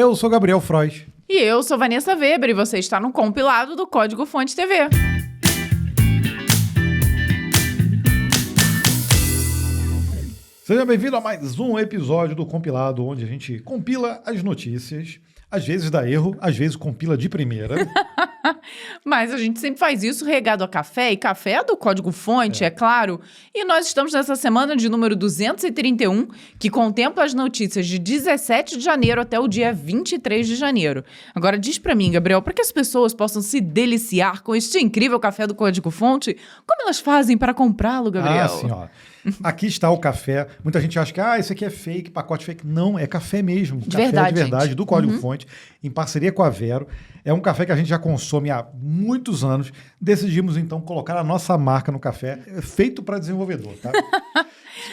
Eu sou Gabriel Frois. E eu sou Vanessa Weber e você está no compilado do Código Fonte TV. Seja bem-vindo a mais um episódio do compilado, onde a gente compila as notícias. Às vezes dá erro, às vezes compila de primeira. Mas a gente sempre faz isso regado a café, e café é do Código Fonte, é claro. E nós estamos nessa semana de número 231, que contempla as notícias de 17 de janeiro até o dia 23 de janeiro. Agora diz pra mim, Gabriel, para que as pessoas possam se deliciar com este incrível café do Código Fonte, como elas fazem para comprá-lo, Gabriel? Ah, sim, ó. Aqui está o café. Muita gente acha que isso aqui é fake, pacote fake. Não, é café mesmo. De café verdade, de verdade, gente. do Código Fonte, em parceria com a Vero. É um café que a gente já consome há muitos anos. Decidimos, então, colocar a nossa marca no café, feito para desenvolvedor, tá?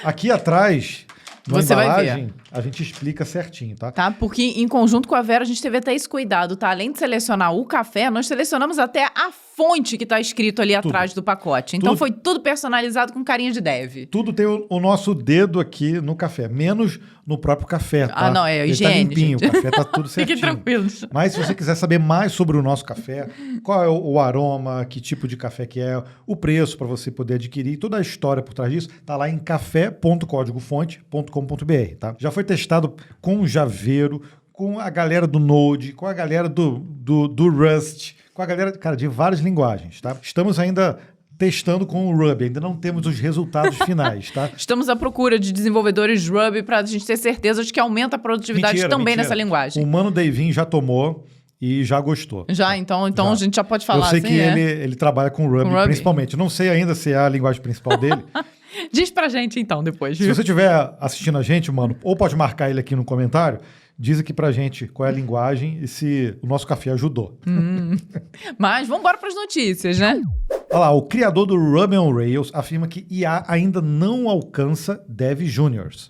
Aqui atrás, na Você vai embalagem, ver. a gente explica certinho, tá? Tá? Porque em conjunto com a Vera a gente teve até esse cuidado, tá? Além de selecionar o café, nós selecionamos até a fonte que tá escrito ali atrás do pacote. Então foi tudo personalizado com carinha de dev. Tudo tem o nosso dedo aqui no café, menos no próprio café, tá? Ah, não, é Ele higiene, tá limpinho, gente. o café tá tudo certinho. Fiquem tranquilos. Mas se você quiser saber mais sobre o nosso café, qual é o aroma, que tipo de café que é, o preço para você poder adquirir, toda a história por trás disso, tá lá em café.códigofonte.com.br, tá? Já foi testado com o Javeiro, com a galera do Node, com a galera do Rust, com a galera, cara, de várias linguagens, tá? Estamos ainda testando com o Ruby, ainda não temos os resultados finais, tá? Estamos à procura de desenvolvedores Ruby para a gente ter certeza de que aumenta a produtividade também nessa linguagem. O Mano Davin já tomou e já gostou. Já, então já. A gente já pode falar assim. Eu sei assim, que ele trabalha com Ruby, principalmente. Não sei ainda se é a linguagem principal dele. Diz pra gente então depois. Se você estiver assistindo a gente, mano, ou pode marcar ele aqui no comentário, diz aqui pra gente qual é a linguagem e se o nosso café ajudou. Mas vamos embora pras notícias, né? Olha lá, o criador do Ruby on Rails afirma que IA ainda não alcança Dev Juniors.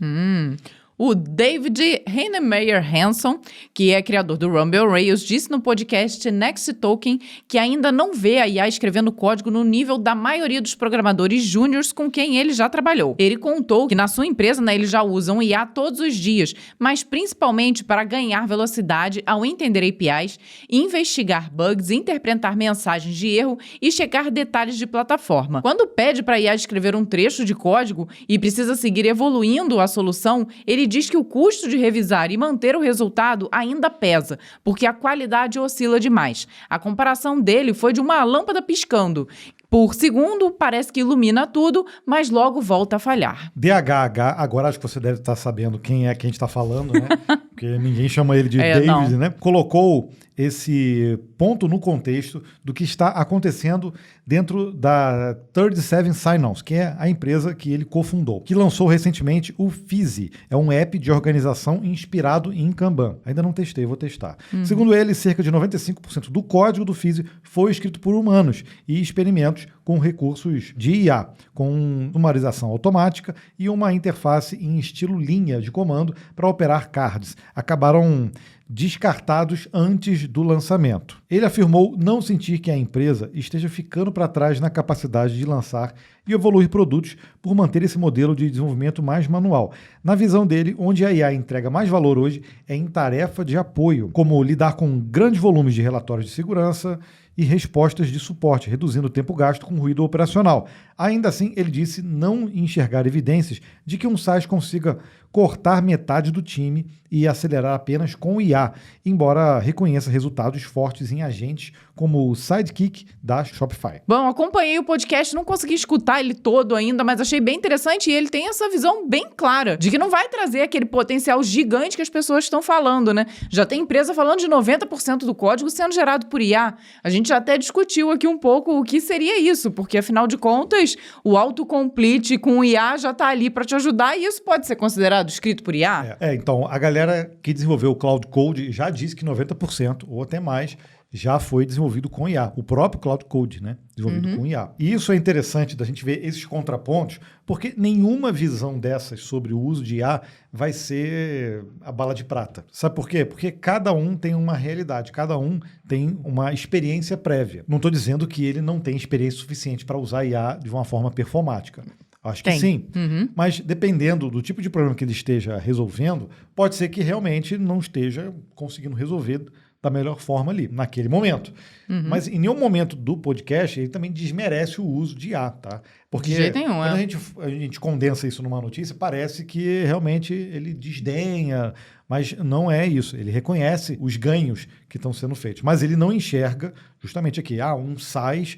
O David Heinemeier Hansson, que é criador do Ruby on Rails, disse no podcast Next Token que ainda não vê a IA escrevendo código no nível da maioria dos programadores júniors com quem ele já trabalhou. Ele contou que na sua empresa, eles já usam IA todos os dias, mas principalmente para ganhar velocidade ao entender APIs, investigar bugs, interpretar mensagens de erro e checar detalhes de plataforma. Quando pede para a IA escrever um trecho de código e precisa seguir evoluindo a solução, ele diz que o custo de revisar e manter o resultado ainda pesa, porque a qualidade oscila demais. A comparação dele foi de uma lâmpada piscando. Por segundo, parece que ilumina tudo, mas logo volta a falhar. DHH, agora acho que você deve estar sabendo quem é que a gente está falando, né? Porque ninguém chama ele de David, né? Colocou esse ponto no contexto do que está acontecendo dentro da 37 Sign-Ons, que é a empresa que ele cofundou, que lançou recentemente o Fizi. É um app de organização inspirado em Kanban. Ainda não testei, vou testar. Segundo ele, cerca de 95% do código do Fizi foi escrito por humanos e experimentos com recursos de IA, com sumarização automática e uma interface em estilo linha de comando para operar cards. Acabaram descartados antes do lançamento. Ele afirmou não sentir que a empresa esteja ficando para trás na capacidade de lançar e evoluir produtos por manter esse modelo de desenvolvimento mais manual. Na visão dele, onde a IA entrega mais valor hoje é em tarefa de apoio, como lidar com grandes volumes de relatórios de segurança e respostas de suporte, reduzindo o tempo gasto com ruído operacional. Ainda assim, ele disse não enxergar evidências de que um SaaS consiga cortar metade do time e acelerar apenas com o IA, embora reconheça resultados fortes em agentes como o Sidekick da Shopify. Bom, acompanhei o podcast, não consegui escutar ele todo ainda, mas achei bem interessante e ele tem essa visão bem clara de que não vai trazer aquele potencial gigante que as pessoas estão falando, né? Já tem empresa falando de 90% do código sendo gerado por IA. A gente já até discutiu aqui um pouco o que seria isso, porque afinal de contas, o autocomplete com o IA já está ali para te ajudar e isso pode ser considerado escrito por IA? Então, a galera que desenvolveu o Cloud Code já disse que 90% ou até mais já foi desenvolvido com IA. O próprio Cloud Code, né? Desenvolvido com IA. E isso é interessante da gente ver esses contrapontos, porque nenhuma visão dessas sobre o uso de IA vai ser a bala de prata. Sabe por quê? Porque cada um tem uma realidade, cada um tem uma experiência prévia. Não estou dizendo que ele não tem experiência suficiente para usar IA de uma forma performática. Acho que sim. Mas dependendo do tipo de problema que ele esteja resolvendo, pode ser que realmente não esteja conseguindo resolver da melhor forma ali, naquele momento. Mas em nenhum momento do podcast ele também desmerece o uso de IA, tá? Porque de jeito nenhum, quando a gente condensa isso numa notícia, parece que realmente ele desdenha, mas não é isso. Ele reconhece os ganhos que estão sendo feitos, mas ele não enxerga justamente aqui, um SaaS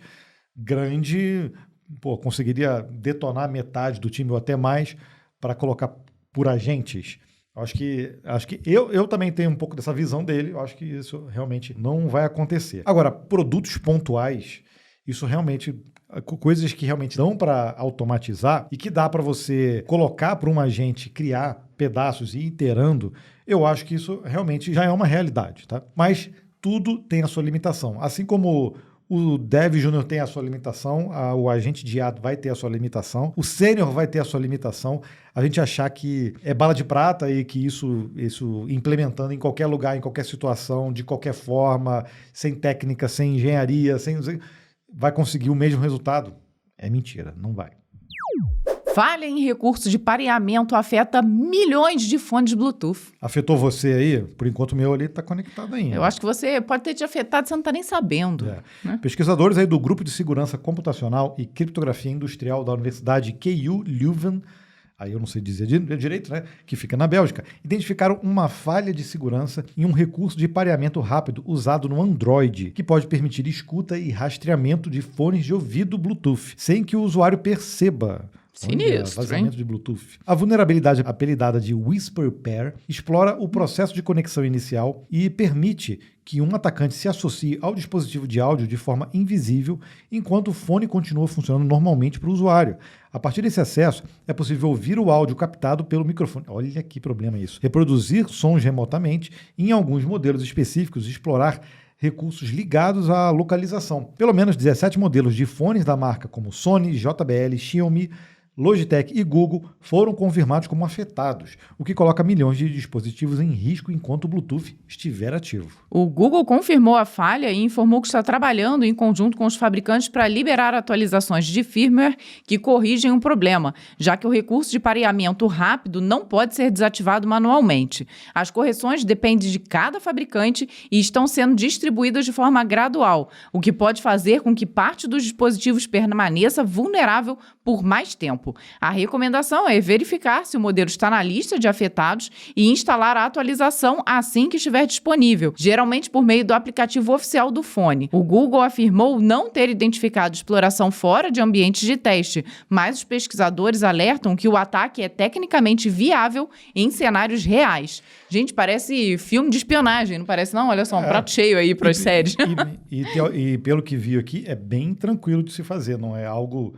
grande, conseguiria detonar metade do time ou até mais para colocar por agentes. Acho que eu também tenho um pouco dessa visão dele. Eu acho que isso realmente não vai acontecer. Agora, produtos pontuais, isso realmente, coisas que realmente dão para automatizar e que dá para você colocar para um agente criar pedaços e ir iterando, eu acho que isso realmente já é uma realidade, tá? Mas tudo tem a sua limitação. Assim como o Dev Júnior tem a sua limitação, o agente de IA vai ter a sua limitação, o Sênior vai ter a sua limitação. A gente achar que é bala de prata e que isso implementando em qualquer lugar, em qualquer situação, de qualquer forma, sem técnica, sem engenharia, vai conseguir o mesmo resultado. É mentira, não vai. Falha em recurso de pareamento afeta milhões de fones Bluetooth. Afetou você aí? Por enquanto o meu ali está conectado ainda. Eu acho que você pode ter te afetado, você não está nem sabendo. Né? Pesquisadores aí do Grupo de Segurança Computacional e Criptografia Industrial da Universidade KU Leuven, aí eu não sei dizer direito, né? Que fica na Bélgica, identificaram uma falha de segurança em um recurso de pareamento rápido usado no Android, que pode permitir escuta e rastreamento de fones de ouvido Bluetooth, sem que o usuário perceba. Sinistro, vazamento de Bluetooth. A vulnerabilidade apelidada de Whisper Pair explora o processo de conexão inicial e permite que um atacante se associe ao dispositivo de áudio de forma invisível, enquanto o fone continua funcionando normalmente para o usuário. A partir desse acesso, é possível ouvir o áudio captado pelo microfone. Olha que problema isso. Reproduzir sons remotamente e, em alguns modelos específicos, explorar recursos ligados à localização. Pelo menos 17 modelos de fones da marca como Sony, JBL, Xiaomi, Logitech e Google foram confirmados como afetados, o que coloca milhões de dispositivos em risco enquanto o Bluetooth estiver ativo. O Google confirmou a falha e informou que está trabalhando em conjunto com os fabricantes para liberar atualizações de firmware que corrigem o problema, já que o recurso de pareamento rápido não pode ser desativado manualmente. As correções dependem de cada fabricante e estão sendo distribuídas de forma gradual, o que pode fazer com que parte dos dispositivos permaneça vulnerável por mais tempo. A recomendação é verificar se o modelo está na lista de afetados e instalar a atualização assim que estiver disponível, geralmente por meio do aplicativo oficial do fone. O Google afirmou não ter identificado exploração fora de ambientes de teste, mas os pesquisadores alertam que o ataque é tecnicamente viável em cenários reais. Gente, parece filme de espionagem, não parece não? Olha só, um prato cheio aí para as séries. E pelo que vi aqui, é bem tranquilo de se fazer, não é algo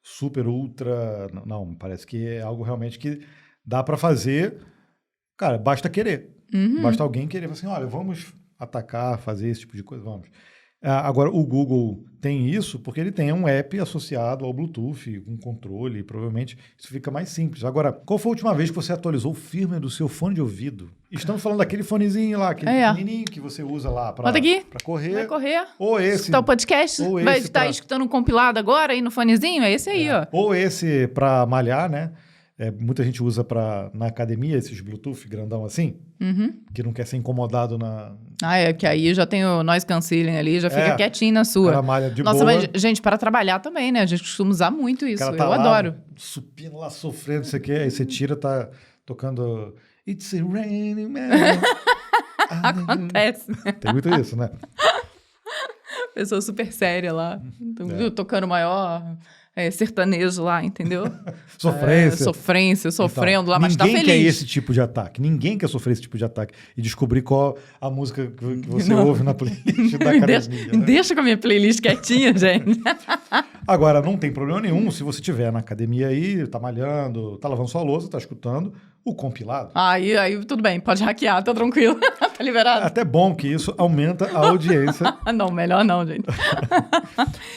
super, ultra... Não, parece que é algo realmente que dá para fazer. Cara, basta querer. Basta alguém querer. Assim, olha, vamos atacar, fazer esse tipo de coisa, vamos. Agora, o Google tem isso porque ele tem um app associado ao Bluetooth, com controle, provavelmente isso fica mais simples. Agora, qual foi a última vez que você atualizou o firmware do seu fone de ouvido? Estamos falando daquele fonezinho lá, aquele pequenininho que você usa lá para correr. Vai correr. Ou esse. Escutar o podcast. Vai estar escutando um compilado agora aí no fonezinho? É esse aí, ó. Ou esse para malhar, né? Muita gente usa na academia esses Bluetooth grandão assim, que não quer ser incomodado na... Que aí já tem o noise cancelling ali, já fica quietinho na sua. Cara malha de Nossa, boa. mas, gente, para trabalhar também, né? A gente costuma usar muito isso. O cara tá eu lá, adoro. supino lá, sofrendo, isso aqui, aí você tira, tá tocando... It's a raining man. Acontece. Tem muito isso, né? Pessoa super séria lá, tocando maior... sertanejo lá, entendeu? Sofrendo lá, mas tá feliz. Ninguém quer esse tipo de ataque. Ninguém quer sofrer esse tipo de ataque e descobrir qual a música que você ouve na playlist da academia. Deixa com a minha playlist quietinha, gente. Agora, não tem problema nenhum se você estiver na academia aí, tá malhando, tá lavando sua louça, tá escutando o compilado. Aí tudo bem, pode hackear, tá tranquilo. Tá liberado. É até bom que isso aumenta a audiência. Não, melhor não, gente.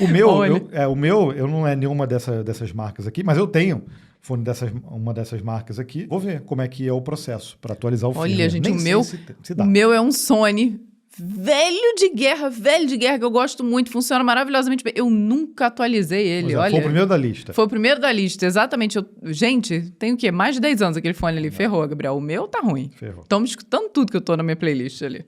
O meu, eu não é nenhuma dessas marcas aqui, mas eu tenho fone uma dessas marcas aqui. Vou ver como é que é o processo para atualizar o firmware. Olha, gente, o meu é um Sony velho de guerra, que eu gosto muito, funciona maravilhosamente bem. Eu nunca atualizei ele, olha. Foi o primeiro da lista. Foi o primeiro da lista, exatamente. Gente, tem o quê? Mais de 10 anos aquele fone ali. Ferrou, Gabriel. O meu tá ruim. Ferrou. Estamos escutando tudo que eu tô na minha playlist ali.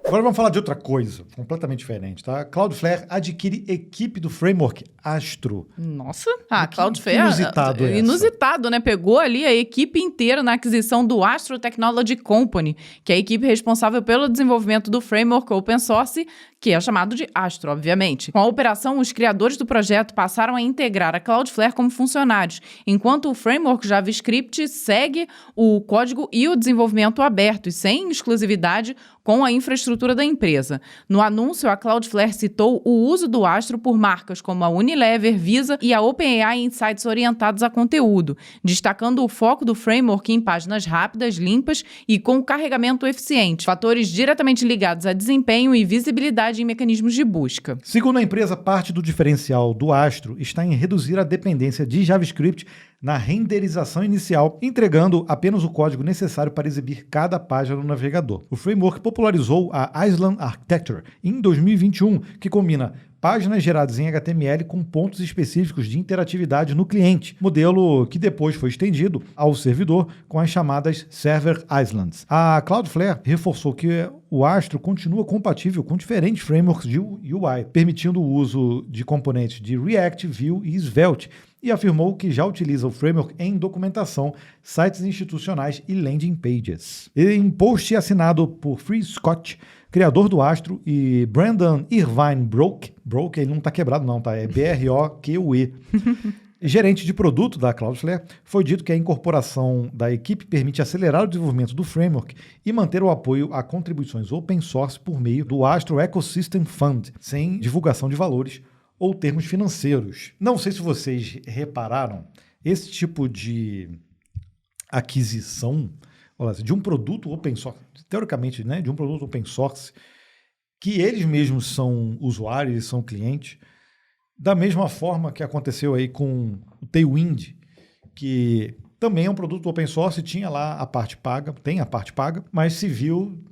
Agora vamos falar de outra coisa, completamente diferente, tá? Cloudflare adquire equipe do framework Astro. Nossa, Cloudflare... Inusitado essa. Inusitado, né? Pegou ali a equipe inteira na aquisição do Astro Technology Company, que é a equipe responsável pelo desenvolvimento do framework open source, que é chamado de Astro, obviamente. Com a operação, os criadores do projeto passaram a integrar a Cloudflare como funcionários, enquanto o framework JavaScript segue o código e o desenvolvimento aberto e sem exclusividade com a infraestrutura da empresa. No anúncio, a Cloudflare citou o uso do Astro por marcas como a Unilever, Visa e a OpenAI em sites orientados a conteúdo, destacando o foco do framework em páginas rápidas, limpas e com carregamento eficiente, fatores diretamente ligados a desempenho e visibilidade em mecanismos de busca. Segundo a empresa, parte do diferencial do Astro está em reduzir a dependência de JavaScript na renderização inicial, entregando apenas o código necessário para exibir cada página no navegador. O framework popularizou a Island Architecture em 2021, que combina páginas geradas em HTML com pontos específicos de interatividade no cliente, modelo que depois foi estendido ao servidor com as chamadas Server Islands. A Cloudflare reforçou que o Astro continua compatível com diferentes frameworks de UI, permitindo o uso de componentes de React, Vue e Svelte, e afirmou que já utiliza o framework em documentação, sites institucionais e landing pages. Em post assinado por Free Scott, criador do Astro, e Brandon Irvine Broke, ele não está quebrado não, tá? É B-R-O-Q-U-E. Gerente de produto da Cloudflare, foi dito que a incorporação da equipe permite acelerar o desenvolvimento do framework e manter o apoio a contribuições open source por meio do Astro Ecosystem Fund, sem divulgação de valores ou termos financeiros. Não sei se vocês repararam, esse tipo de aquisição de um produto open source, teoricamente, né, de um produto open source, que eles mesmos são usuários, são clientes, da mesma forma que aconteceu aí com o Tailwind, que também é um produto open source, tinha lá a parte paga, tem a parte paga, mas se viu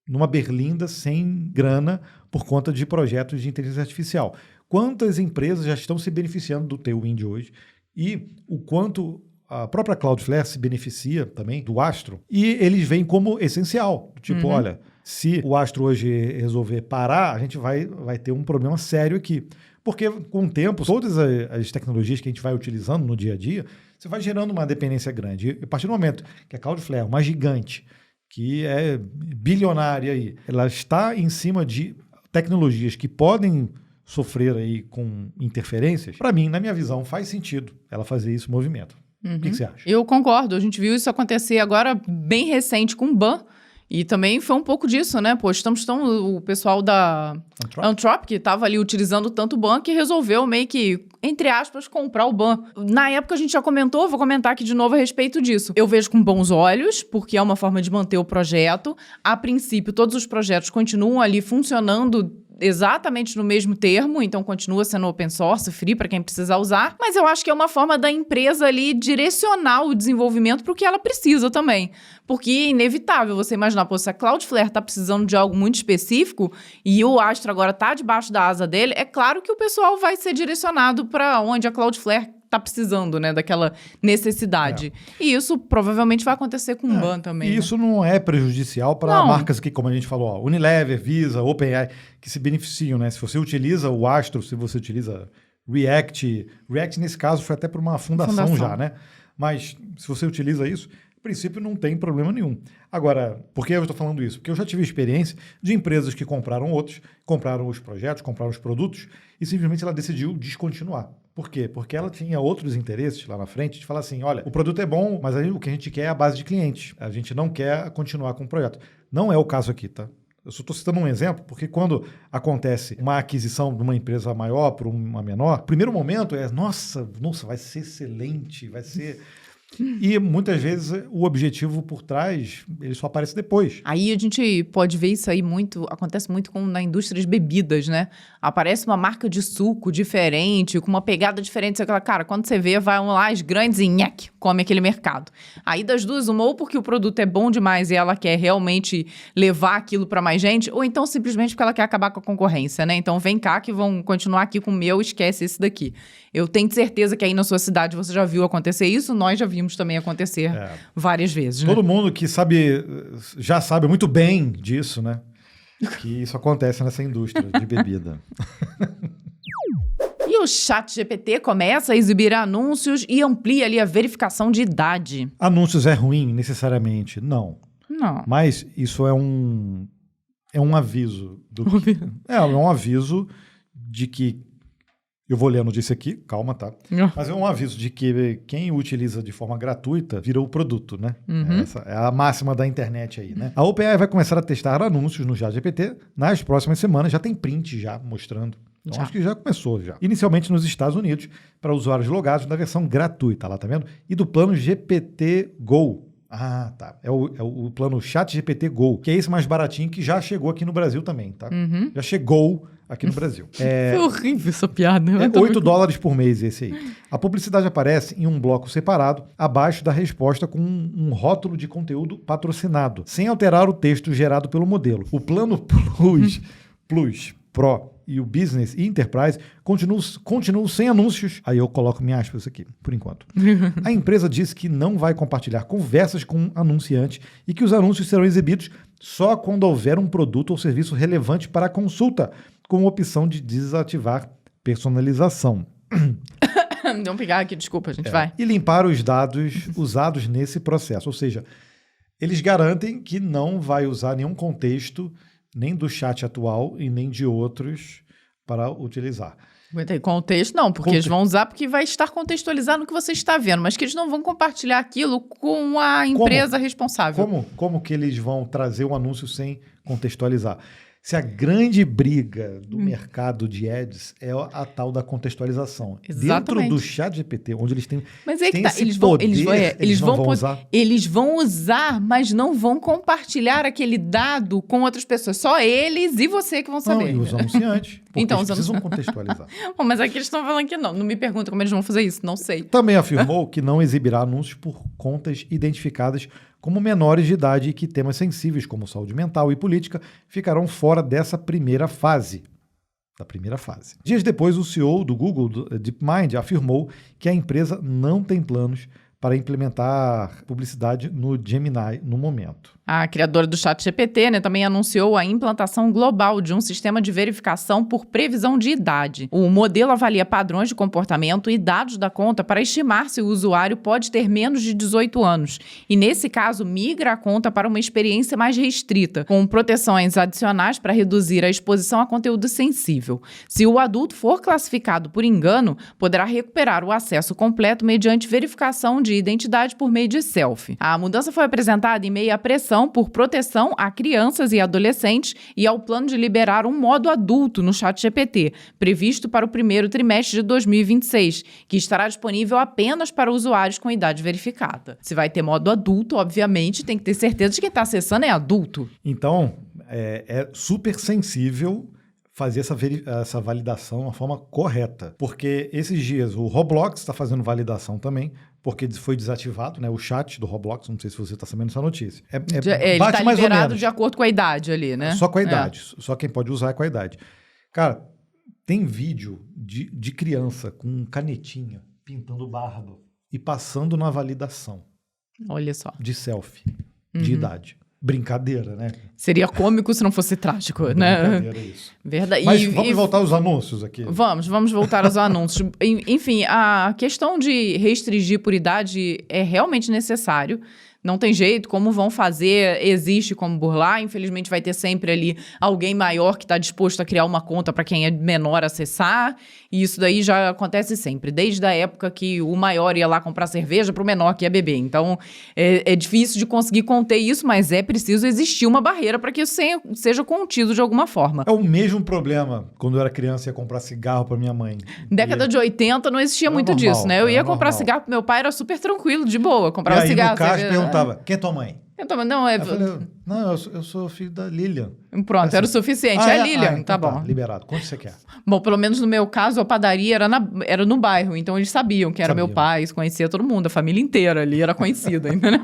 numa berlinda sem grana por conta de projetos de inteligência artificial. Quantas empresas já estão se beneficiando do Tailwind hoje e o quanto a própria Cloudflare se beneficia também do Astro, e eles veem como essencial. Tipo, olha, se o Astro hoje resolver parar, a gente vai ter um problema sério aqui. Porque com o tempo, todas as tecnologias que a gente vai utilizando no dia a dia, você vai gerando uma dependência grande. E a partir do momento que a Cloudflare, uma gigante, que é bilionária aí, ela está em cima de tecnologias que podem sofrer aí com interferências, para mim, na minha visão, faz sentido ela fazer esse movimento. O que você acha? Eu concordo. A gente viu isso acontecer agora bem recente com o BAN. E também foi um pouco disso, né? Pô, o pessoal da Anthropic, que estava ali utilizando tanto o BAN, que resolveu meio que, entre aspas, comprar o BAN. Na época a gente já comentou, vou comentar aqui de novo a respeito disso. Eu vejo com bons olhos, porque é uma forma de manter o projeto. A princípio, todos os projetos continuam ali funcionando exatamente no mesmo termo, então continua sendo open source, free para quem precisar usar, mas eu acho que é uma forma da empresa ali direcionar o desenvolvimento para o que ela precisa também, porque é inevitável você imaginar, pô, se a Cloudflare está precisando de algo muito específico e o Astro agora está debaixo da asa dele, é claro que o pessoal vai ser direcionado para onde a Cloudflare tá precisando, né, daquela necessidade. E isso provavelmente vai acontecer com o BAN também. E isso não é prejudicial para marcas que, como a gente falou, Unilever, Visa, OpenAI, que se beneficiam, né? Se você utiliza o Astro, se você utiliza React nesse caso foi até por uma fundação já, né? Mas se você utiliza isso, em princípio não tem problema nenhum. Agora, por que eu estou falando isso? Porque eu já tive experiência de empresas que compraram outros, compraram os projetos, compraram os produtos e simplesmente ela decidiu descontinuar. Por quê? Porque ela tinha outros interesses lá na frente de falar assim, olha, o produto é bom, mas aí o que a gente quer é a base de clientes. A gente não quer continuar com o projeto. Não é o caso aqui, tá? Eu só estou citando um exemplo, porque quando acontece uma aquisição de uma empresa maior por uma menor, o primeiro momento é, nossa, vai ser excelente, vai ser E muitas vezes o objetivo por trás, ele só aparece depois. Aí a gente pode ver isso aí muito, acontece muito na indústria de bebidas, né? Aparece uma marca de suco diferente, com uma pegada diferente. Você fala, cara, quando você vê, vai lá as grandes e nhec, come aquele mercado. Aí das duas, uma, ou porque o produto é bom demais e ela quer realmente levar aquilo para mais gente, ou então simplesmente porque ela quer acabar com a concorrência, né? Então vem cá que vão continuar aqui com o meu, esquece esse daqui. Eu tenho certeza que aí na sua cidade você já viu acontecer isso, nós já vimos também acontecer várias vezes. Todo mundo que sabe, já sabe muito bem disso, né? Que isso acontece nessa indústria de bebida. E o ChatGPT começa a exibir anúncios e amplia ali a verificação de idade. Anúncios é ruim, necessariamente? Não. Mas isso é um aviso. É um aviso de que... Eu vou ler a notícia aqui, calma, tá? Mas é um aviso de que quem utiliza de forma gratuita vira o produto, né? Essa é a máxima da internet aí, né? A OpenAI vai começar a testar anúncios no ChatGPT nas próximas semanas. Já tem print já mostrando. Então acho que já começou já. Inicialmente nos Estados Unidos, para usuários logados na versão gratuita, lá, tá vendo? E do plano GPT Go. Ah, tá. É o plano ChatGPT Go, que é esse mais baratinho que já chegou aqui no Brasil também, tá? Já chegou aqui no Brasil. Foi horrível essa piada. É $8 por mês esse aí. A publicidade aparece em um bloco separado, abaixo da resposta com um rótulo de conteúdo patrocinado, sem alterar o texto gerado pelo modelo. O plano Plus, Pro e o Business e Enterprise continuam sem anúncios. Aí eu coloco minhas aspas aqui, por enquanto. A empresa disse que não vai compartilhar conversas com anunciantes e que os anúncios serão exibidos só quando houver um produto ou serviço relevante para a consulta, com a opção de desativar personalização. Vamos pegar aqui, desculpa, a gente vai. E limpar os dados usados nesse processo. Ou seja, eles garantem que não vai usar nenhum contexto, nem do chat atual e nem de outros para utilizar. Contexto não, porque eles vão usar porque vai estar contextualizado no que você está vendo, mas que eles não vão compartilhar aquilo com a empresa responsável. Como que eles vão trazer um anúncio sem contextualizar? Se a grande briga do mercado de ads é a tal da contextualização. Exatamente. Dentro do ChatGPT, onde eles têm, mas é que tá. Eles vão usar, mas não vão compartilhar aquele dado com outras pessoas. Só eles e você que vão saber. Não, e os anunciantes. Porque então, eles precisam contextualizar. Bom, mas aqui eles estão falando que não. Não me pergunta como eles vão fazer isso, não sei. Também afirmou que não exibirá anúncios por contas identificadas como menores de idade e que temas sensíveis como saúde mental e política ficarão fora dessa primeira fase. Dias depois, o CEO do Google, DeepMind, afirmou que a empresa não tem planos para implementar publicidade no Gemini no momento. A criadora do ChatGPT, né, também anunciou a implantação global de um sistema de verificação por previsão de idade. O modelo avalia padrões de comportamento e dados da conta para estimar se o usuário pode ter menos de 18 anos. E, nesse caso, migra a conta para uma experiência mais restrita, com proteções adicionais para reduzir a exposição a conteúdo sensível. Se o adulto for classificado por engano, poderá recuperar o acesso completo mediante verificação de identidade por meio de selfie. A mudança foi apresentada em meio à pressão por proteção a crianças e adolescentes e ao plano de liberar um modo adulto no ChatGPT, previsto para o primeiro trimestre de 2026, que estará disponível apenas para usuários com idade verificada. Se vai ter modo adulto, obviamente, tem que ter certeza de que quem está acessando é adulto. Então, é super sensível fazer essa validação de uma forma correta. Porque esses dias o Roblox está fazendo validação também, porque foi desativado, né? O chat do Roblox, não sei se você está sabendo essa notícia. Ele está liberado de acordo com a idade ali, né? Só com a idade. Só quem pode usar é com a idade. Cara, tem vídeo de criança com canetinha pintando barba e passando na validação. Olha só. De selfie, de idade. Brincadeira, né? Seria cômico se não fosse trágico, né? Brincadeira, isso. Verdade. Mas vamos voltar aos anúncios aqui. Vamos voltar aos anúncios. Enfim, a questão de restringir por idade é realmente necessário. Não tem jeito, como vão fazer, existe como burlar, infelizmente vai ter sempre ali alguém maior que está disposto a criar uma conta para quem é menor acessar, e isso daí já acontece sempre, desde a época que o maior ia lá comprar cerveja para o menor que ia beber. Então, é difícil de conseguir conter isso, mas é preciso existir uma barreira para que isso seja contido de alguma forma. É o mesmo problema quando eu era criança e ia comprar cigarro para minha mãe. Década de 80 não existia muito disso, né? Eu ia comprar cigarro pro meu pai, era super tranquilo, de boa, comprava cigarro. E aí no caixa perguntava, quem é tua mãe? Não, eu falei, eu sou filho da Lilian. Pronto, assim, era o suficiente. Lilian, então tá bom. Liberado. Quanto você quer? Bom, pelo menos no meu caso, a padaria era no bairro, então eles sabiam que era meu pai, conhecia todo mundo, a família inteira ali era conhecida, entendeu?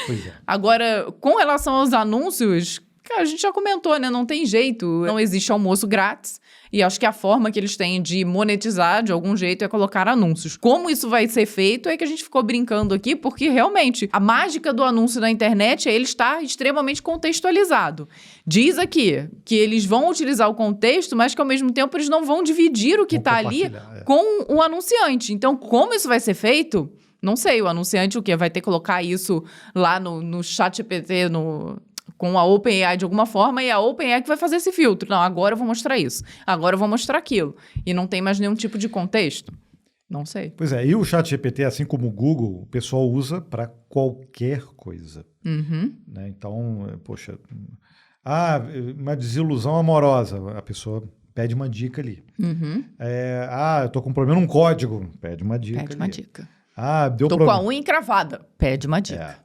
Pois é. Agora, com relação aos anúncios, cara, a gente já comentou, né? Não tem jeito, não existe almoço grátis. E acho que a forma que eles têm de monetizar, de algum jeito, é colocar anúncios. Como isso vai ser feito é que a gente ficou brincando aqui, porque realmente a mágica do anúncio na internet é ele estar extremamente contextualizado. Diz aqui que eles vão utilizar o contexto, mas que ao mesmo tempo eles não vão dividir o que está ali com o anunciante. Então, como isso vai ser feito? Não sei, o anunciante o quê? Vai ter que colocar isso lá no ChatGPT, com a OpenAI de alguma forma, e a OpenAI que vai fazer esse filtro. Não, agora eu vou mostrar isso. Agora eu vou mostrar aquilo. E não tem mais nenhum tipo de contexto. Não sei. Pois é, e o ChatGPT, assim como o Google, o pessoal usa para qualquer coisa. Uhum. Né? Então, poxa, uma desilusão amorosa, a pessoa pede uma dica ali. Uhum. Eu tô com um problema num código, pede uma dica. Pede uma dica. Deu tô problema. Com a unha encravada, pede uma dica.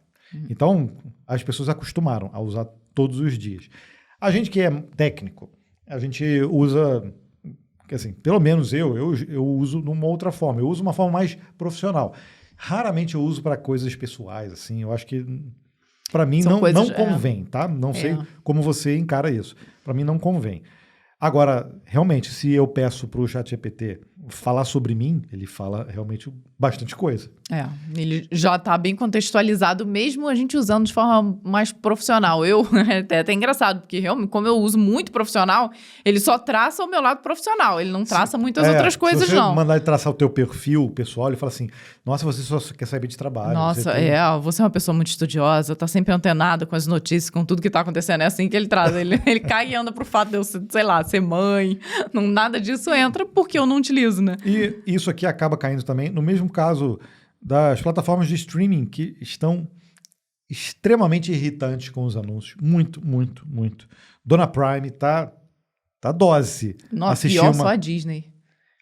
Então, as pessoas acostumaram a usar todos os dias. A gente que é técnico, a gente usa, assim, pelo menos eu uso de uma outra forma. Eu uso uma forma mais profissional. Raramente eu uso para coisas pessoais, assim. Eu acho que, para mim, não convém, tá? Não sei como você encara isso. Para mim, não convém. Agora, realmente, se eu peço para o ChatGPT falar sobre mim, ele fala realmente bastante coisa. Ele já está bem contextualizado, mesmo a gente usando de forma mais profissional. É até engraçado, porque realmente, como eu uso muito profissional, ele só traça o meu lado profissional, ele não traça muitas outras coisas, se você não. mandar ele traçar o teu perfil pessoal, ele fala assim, nossa, você só quer saber de trabalho. Nossa, você é uma pessoa muito estudiosa, tá sempre antenada com as notícias, com tudo que tá acontecendo. É assim que ele traz. Ele cai e anda pro fato de eu, sei lá, ser mãe. Nada disso entra porque eu não utilizo, né? E isso aqui acaba caindo também no mesmo caso das plataformas de streaming que estão extremamente irritantes com os anúncios. Muito, muito, muito. Dona Prime tá dose. Nossa, pior só a Disney.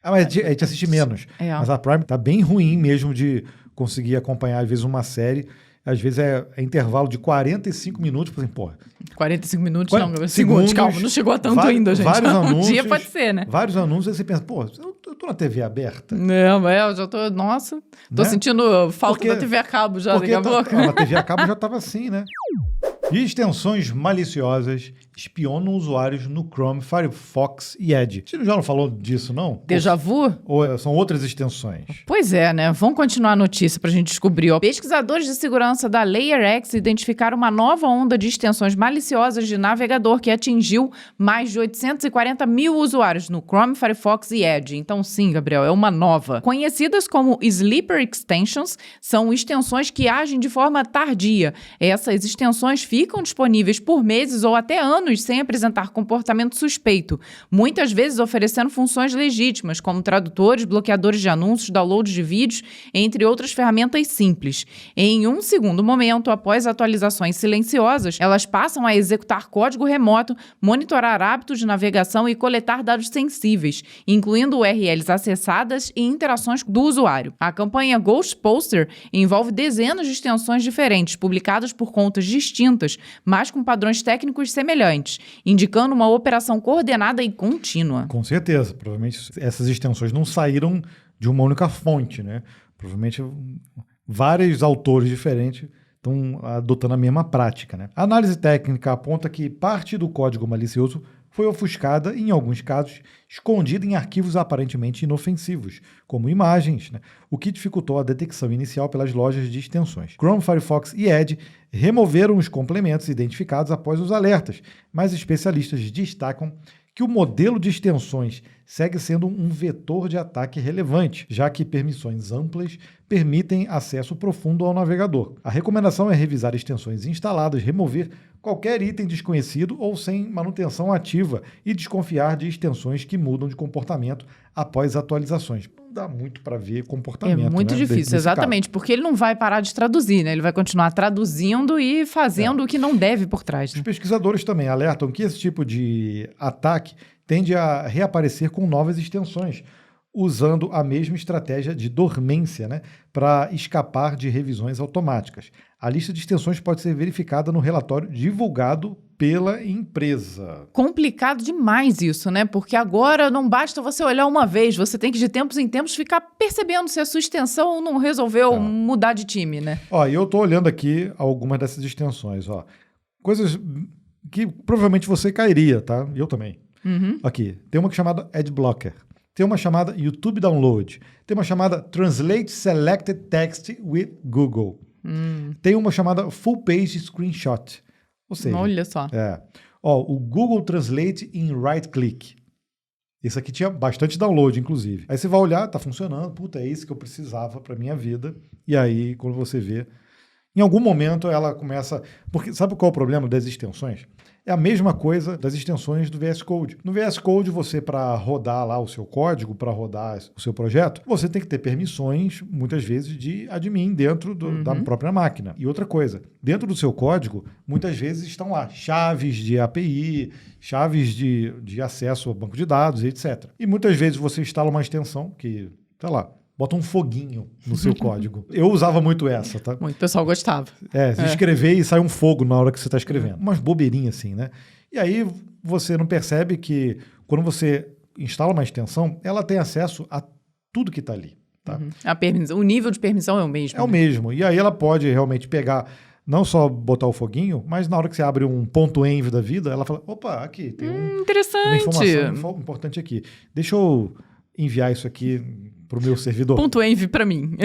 Mas a gente assiste menos. Mas a Prime tá bem ruim mesmo de conseguir acompanhar, às vezes, uma série. Às vezes é intervalo de 45 minutos. Por exemplo, 45 minutos, segundos, calma, não chegou a tanto ainda, gente. Vários anúncios. Um dia pode ser, né? Vários anúncios, aí você pensa, eu tô na TV aberta. Não, eu já tô, nossa, tô sentindo falta da TV a cabo já, daqui a pouco. A TV a cabo já tava assim, né? E extensões maliciosas espionam usuários no Chrome, Firefox e Edge. Você já não falou disso, não? Déjà vu? Ou são outras extensões? Pois é, né? Vamos continuar a notícia pra gente descobrir. Pesquisadores de segurança da LayerX identificaram uma nova onda de extensões maliciosas de navegador que atingiu mais de 840 mil usuários no Chrome, Firefox e Edge. Então sim, Gabriel, é uma nova. Conhecidas como Sleeper Extensions, são extensões que agem de forma tardia. Essas extensões ficam disponíveis por meses ou até anos sem apresentar comportamento suspeito, muitas vezes oferecendo funções legítimas, como tradutores, bloqueadores de anúncios, downloads de vídeos, entre outras ferramentas simples. Em um segundo momento, após atualizações silenciosas, elas passam a executar código remoto, monitorar hábitos de navegação e coletar dados sensíveis, incluindo URLs acessadas e interações do usuário. A campanha Ghost Poster envolve dezenas de extensões diferentes, publicadas por contas distintas, mas com padrões técnicos semelhantes, indicando uma operação coordenada e contínua. Com certeza. Provavelmente essas extensões não saíram de uma única fonte, né? Provavelmente vários autores diferentes estão adotando a mesma prática, né? A análise técnica aponta que parte do código malicioso foi ofuscada e, em alguns casos, escondida em arquivos aparentemente inofensivos, como imagens, né? O que dificultou a detecção inicial pelas lojas de extensões. Chrome, Firefox e Edge removeram os complementos identificados após os alertas, mas especialistas destacam que o modelo de extensões segue sendo um vetor de ataque relevante, já que permissões amplas permitem acesso profundo ao navegador. A recomendação é revisar extensões instaladas, remover qualquer item desconhecido ou sem manutenção ativa e desconfiar de extensões que mudam de comportamento após atualizações. Não dá muito para ver comportamento. É muito difícil, exatamente, porque ele não vai parar de traduzir, né? Ele vai continuar traduzindo e fazendo o que não deve por trás. Né? Os pesquisadores também alertam que esse tipo de ataque tende a reaparecer com novas extensões, usando a mesma estratégia de dormência, né, para escapar de revisões automáticas. A lista de extensões pode ser verificada no relatório divulgado pela empresa. Complicado demais isso, né? Porque agora não basta você olhar uma vez, você tem que de tempos em tempos ficar percebendo se a sua extensão não resolveu mudar de time, né? Ó, e eu tô olhando aqui algumas dessas extensões, ó. Coisas que provavelmente você cairia, tá? E eu também. Aqui, tem uma chamada Adblocker. Tem uma chamada YouTube Download. Tem uma chamada Translate Selected Text with Google. Tem uma chamada Full Page Screenshot. Ou seja... Olha só. O Google Translate in Right Click. Esse aqui tinha bastante download, inclusive. Aí você vai olhar, tá funcionando. Puta, é isso que eu precisava pra minha vida. E aí, quando você vê... Em algum momento ela começa... Porque sabe qual é o problema das extensões? É a mesma coisa das extensões do VS Code. No VS Code, você, para rodar lá o seu código, para rodar o seu projeto, você tem que ter permissões, muitas vezes, de admin dentro da própria máquina. E outra coisa, dentro do seu código, muitas vezes estão lá chaves de API, chaves de acesso ao banco de dados, etc. E muitas vezes você instala uma extensão que, sei lá, bota um foguinho no seu código. Eu usava muito essa, tá? Muito, o pessoal gostava. Escrever e sai um fogo na hora que você está escrevendo. Umas bobeirinhas assim, né? E aí você não percebe que quando você instala uma extensão, ela tem acesso a tudo que está ali, tá? O nível de permissão é o mesmo. É o mesmo. E aí ela pode realmente pegar, não só botar o foguinho, mas na hora que você abre um .env da vida, ela fala, opa, aqui, tem interessante. Uma informação importante aqui. Deixa eu enviar isso aqui para o meu servidor. .env para mim.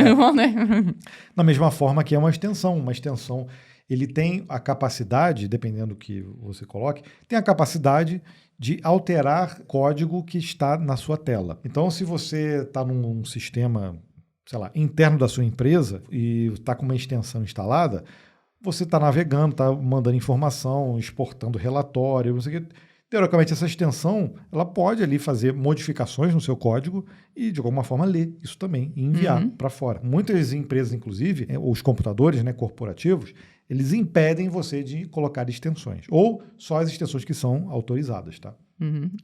Da mesma forma que é uma extensão. Uma extensão, ele tem a capacidade, dependendo do que você coloque, tem a capacidade de alterar código que está na sua tela. Então, se você está num sistema, sei lá, interno da sua empresa e está com uma extensão instalada, você está navegando, está mandando informação, exportando relatório, não sei o que. Teoricamente, essa extensão, ela pode ali fazer modificações no seu código e, de alguma forma, ler isso também e enviar para fora. Muitas empresas, inclusive, os computadores, né, corporativos, eles impedem você de colocar extensões. Ou só as extensões que são autorizadas, tá?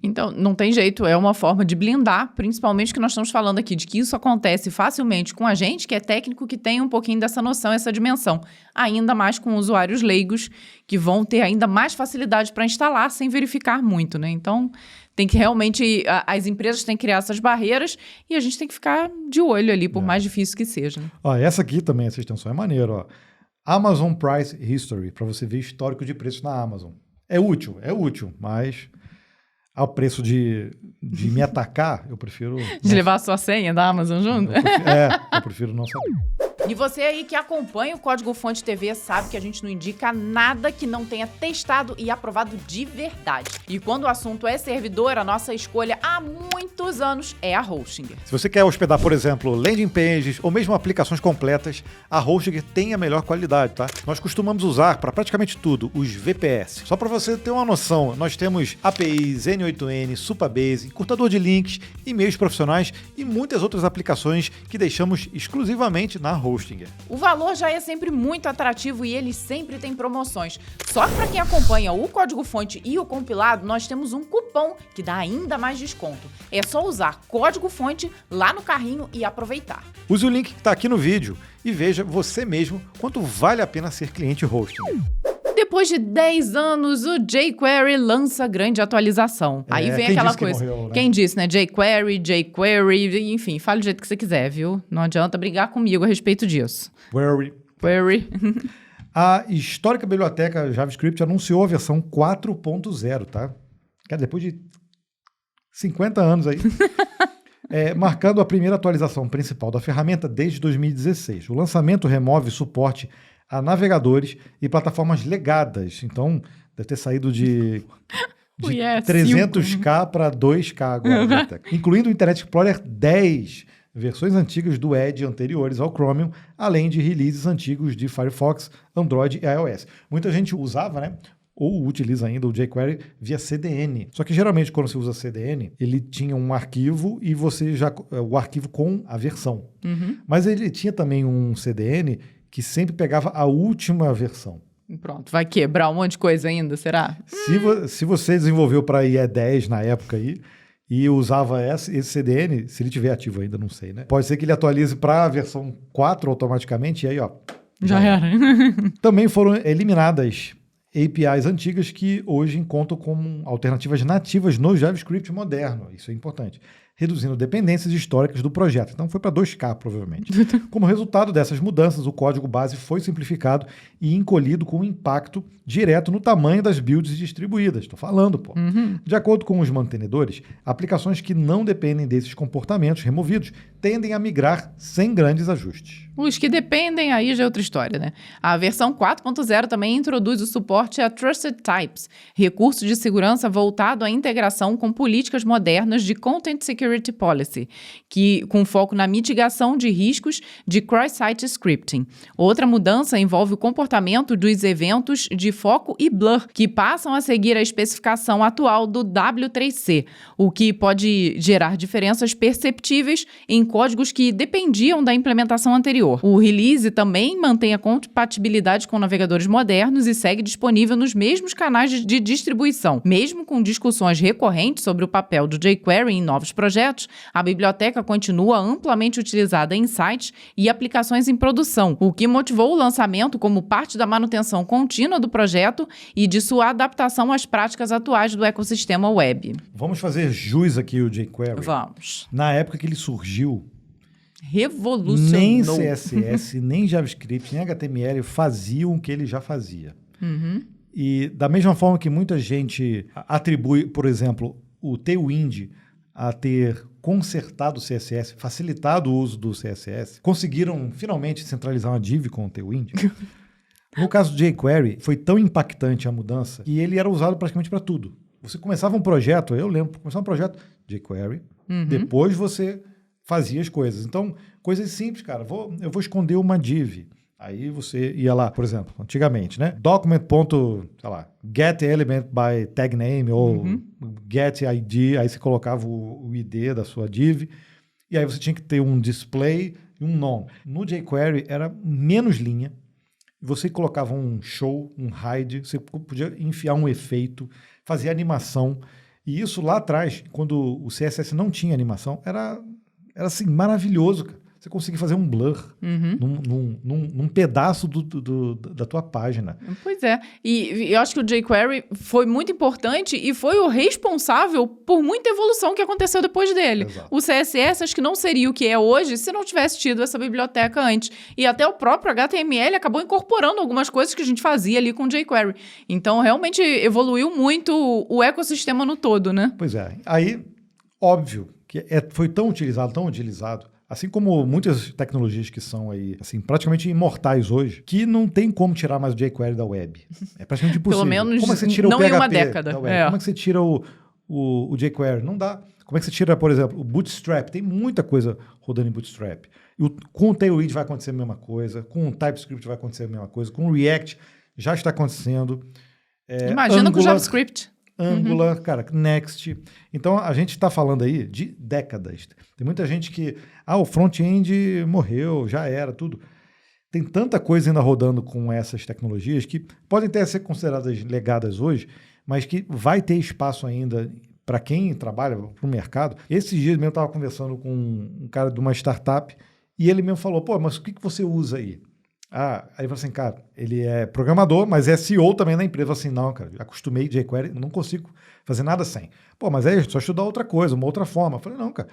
Então, não tem jeito, é uma forma de blindar, principalmente que nós estamos falando aqui, de que isso acontece facilmente com a gente, que é técnico, que tem um pouquinho dessa noção, essa dimensão. Ainda mais com usuários leigos, que vão ter ainda mais facilidade para instalar sem verificar muito, né? Então, tem que realmente, as empresas têm que criar essas barreiras e a gente tem que ficar de olho ali, por mais difícil que seja. Né? Ó, essa aqui também, essa extensão é maneira, ó. Amazon Price History, para você ver histórico de preço na Amazon. É útil, mas... ao preço de me atacar, eu prefiro... De levar a sua senha da Amazon junto? Eu prefiro não saber. E você aí que acompanha o Código Fonte TV sabe que a gente não indica nada que não tenha testado e aprovado de verdade. E quando o assunto é servidor, a nossa escolha há muitos anos é a Hostinger. Se você quer hospedar, por exemplo, landing pages ou mesmo aplicações completas, a Hostinger tem a melhor qualidade, tá? Nós costumamos usar para praticamente tudo os VPS. Só para você ter uma noção, nós temos APIs, N8N, Supabase, encurtador de links, e-mails profissionais e muitas outras aplicações que deixamos exclusivamente na Hostinger. O valor já é sempre muito atrativo e ele sempre tem promoções. Só que para quem acompanha o código-fonte e o compilado, nós temos um cupom que dá ainda mais desconto. É só usar código-fonte lá no carrinho e aproveitar. Use o link que está aqui no vídeo e veja você mesmo quanto vale a pena ser cliente Hostinger. Depois de 10 anos, o jQuery lança grande atualização. Aí vem aquela coisa. Morreu, né? Quem disse, né? jQuery, enfim, fale do jeito que você quiser, viu? Não adianta brigar comigo a respeito disso. Query. A histórica biblioteca JavaScript anunciou a versão 4.0, tá? Depois de 50 anos aí. Marcando a primeira atualização principal da ferramenta desde 2016. O lançamento remove suporte a navegadores e plataformas legadas. Então, deve ter saído de De 300K para 2K agora, incluindo o Internet Explorer 10, versões antigas do Edge anteriores ao Chromium, além de releases antigos de Firefox, Android e iOS. Muita gente usava, né? Ou utiliza ainda o jQuery via CDN. Só que geralmente quando você usa CDN, ele tinha um arquivo e o arquivo com a versão. Mas ele tinha também um CDN que sempre pegava a última versão. Pronto, vai quebrar um monte de coisa ainda, será? Se você desenvolveu para IE10 na época aí, e usava esse CDN, se ele tiver ativo ainda, não sei, né? Pode ser que ele atualize para a versão 4 automaticamente, e aí, ó... Já era. Também foram eliminadas APIs antigas que hoje contam como alternativas nativas no JavaScript moderno. Isso é importante. Reduzindo dependências históricas do projeto. Então foi para 2K, provavelmente. Como resultado dessas mudanças, o código base foi simplificado e encolhido com impacto direto no tamanho das builds distribuídas. Estou falando, pô. De acordo com os mantenedores, aplicações que não dependem desses comportamentos removidos tendem a migrar sem grandes ajustes. Os que dependem, aí já é outra história, né? A versão 4.0 também introduz o suporte a Trusted Types, recurso de segurança voltado à integração com políticas modernas de Content Security Policy, com foco na mitigação de riscos de cross-site scripting. Outra mudança envolve o comportamento dos eventos de foco e blur, que passam a seguir a especificação atual do W3C, o que pode gerar diferenças perceptíveis em códigos que dependiam da implementação anterior. O release também mantém a compatibilidade com navegadores modernos e segue disponível nos mesmos canais de distribuição. Mesmo com discussões recorrentes sobre o papel do jQuery em novos projetos, a biblioteca continua amplamente utilizada em sites e aplicações em produção, o que motivou o lançamento como parte da manutenção contínua do projeto e de sua adaptação às práticas atuais do ecossistema web. Vamos fazer jus aqui ao jQuery. Vamos. Na época que ele surgiu, revolucionou. Nem CSS, nem JavaScript, nem HTML faziam o que ele já fazia. E da mesma forma que muita gente atribui, por exemplo, o Tailwind a ter consertado o CSS, facilitado o uso do CSS, conseguiram finalmente centralizar uma div com o Tailwind. No caso do jQuery, foi tão impactante a mudança que ele era usado praticamente para tudo. Você começava um projeto, eu lembro, começava um projeto jQuery, depois você fazia as coisas. Então, coisas simples, cara. Eu vou esconder uma div. Aí você ia lá, por exemplo, antigamente, né? Document.get_element by tag name ou get ID, aí você colocava o ID da sua div, e aí você tinha que ter um display e um nome. No jQuery era menos linha, você colocava um show, um hide, você podia enfiar um efeito, fazer animação, e isso lá atrás, quando o CSS não tinha animação, era assim, maravilhoso, cara. Você conseguir fazer um blur num pedaço da tua página. Pois é. E eu acho que o jQuery foi muito importante e foi o responsável por muita evolução que aconteceu depois dele. Exato. O CSS acho que não seria o que é hoje se não tivesse tido essa biblioteca antes. E até o próprio HTML acabou incorporando algumas coisas que a gente fazia ali com o jQuery. Então, realmente evoluiu muito o ecossistema no todo, né? Pois é. Aí, óbvio, que foi tão utilizado, assim como muitas tecnologias que são aí, assim, praticamente imortais hoje, que não tem como tirar mais o jQuery da web. É praticamente impossível. Pelo menos como é que você tira não o PHP em uma década. da web? Como é que você tira o jQuery? Não dá. Como é que você tira, por exemplo, o Bootstrap? Tem muita coisa rodando em Bootstrap. Com o Tailwind vai acontecer a mesma coisa, com o TypeScript vai acontecer a mesma coisa, com o React já está acontecendo. Imagina Angular, com o JavaScript. Angular, cara, Next. Então, a gente está falando aí de décadas. Tem muita gente que, o front-end morreu, já era, tudo. Tem tanta coisa ainda rodando com essas tecnologias que podem até ser consideradas legadas hoje, mas que vai ter espaço ainda para quem trabalha para o mercado. Esses dias mesmo eu estava conversando com um cara de uma startup e ele mesmo falou, mas o que você usa aí? Aí ele falou assim, cara, ele é programador, mas é CEO também da empresa. Eu falei assim, não, cara, acostumei jQuery, não consigo fazer nada sem. Mas é só estudar outra coisa, uma outra forma. Eu falei, não, cara,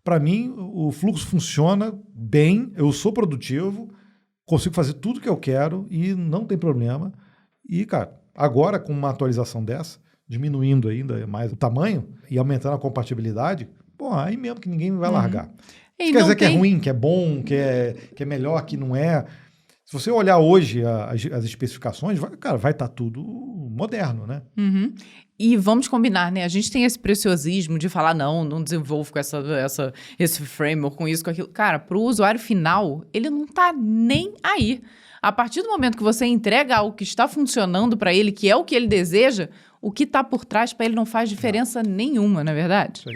para mim o fluxo funciona bem, eu sou produtivo, consigo fazer tudo que eu quero e não tem problema. E, cara, agora com uma atualização dessa, diminuindo ainda mais o tamanho e aumentando a compatibilidade, aí mesmo que ninguém vai largar. Isso quer dizer que é ruim, que é bom, que é melhor, que não é... Se você olhar hoje as especificações, vai estar tudo moderno, né? Uhum. E vamos combinar, né? A gente tem esse preciosismo de falar, não desenvolvo com esse framework, com isso, com aquilo. Cara, pro usuário final, ele não tá nem aí. A partir do momento que você entrega algo que está funcionando para ele, que é o que ele deseja, o que tá por trás para ele não faz diferença nenhuma, não é verdade? Isso aí.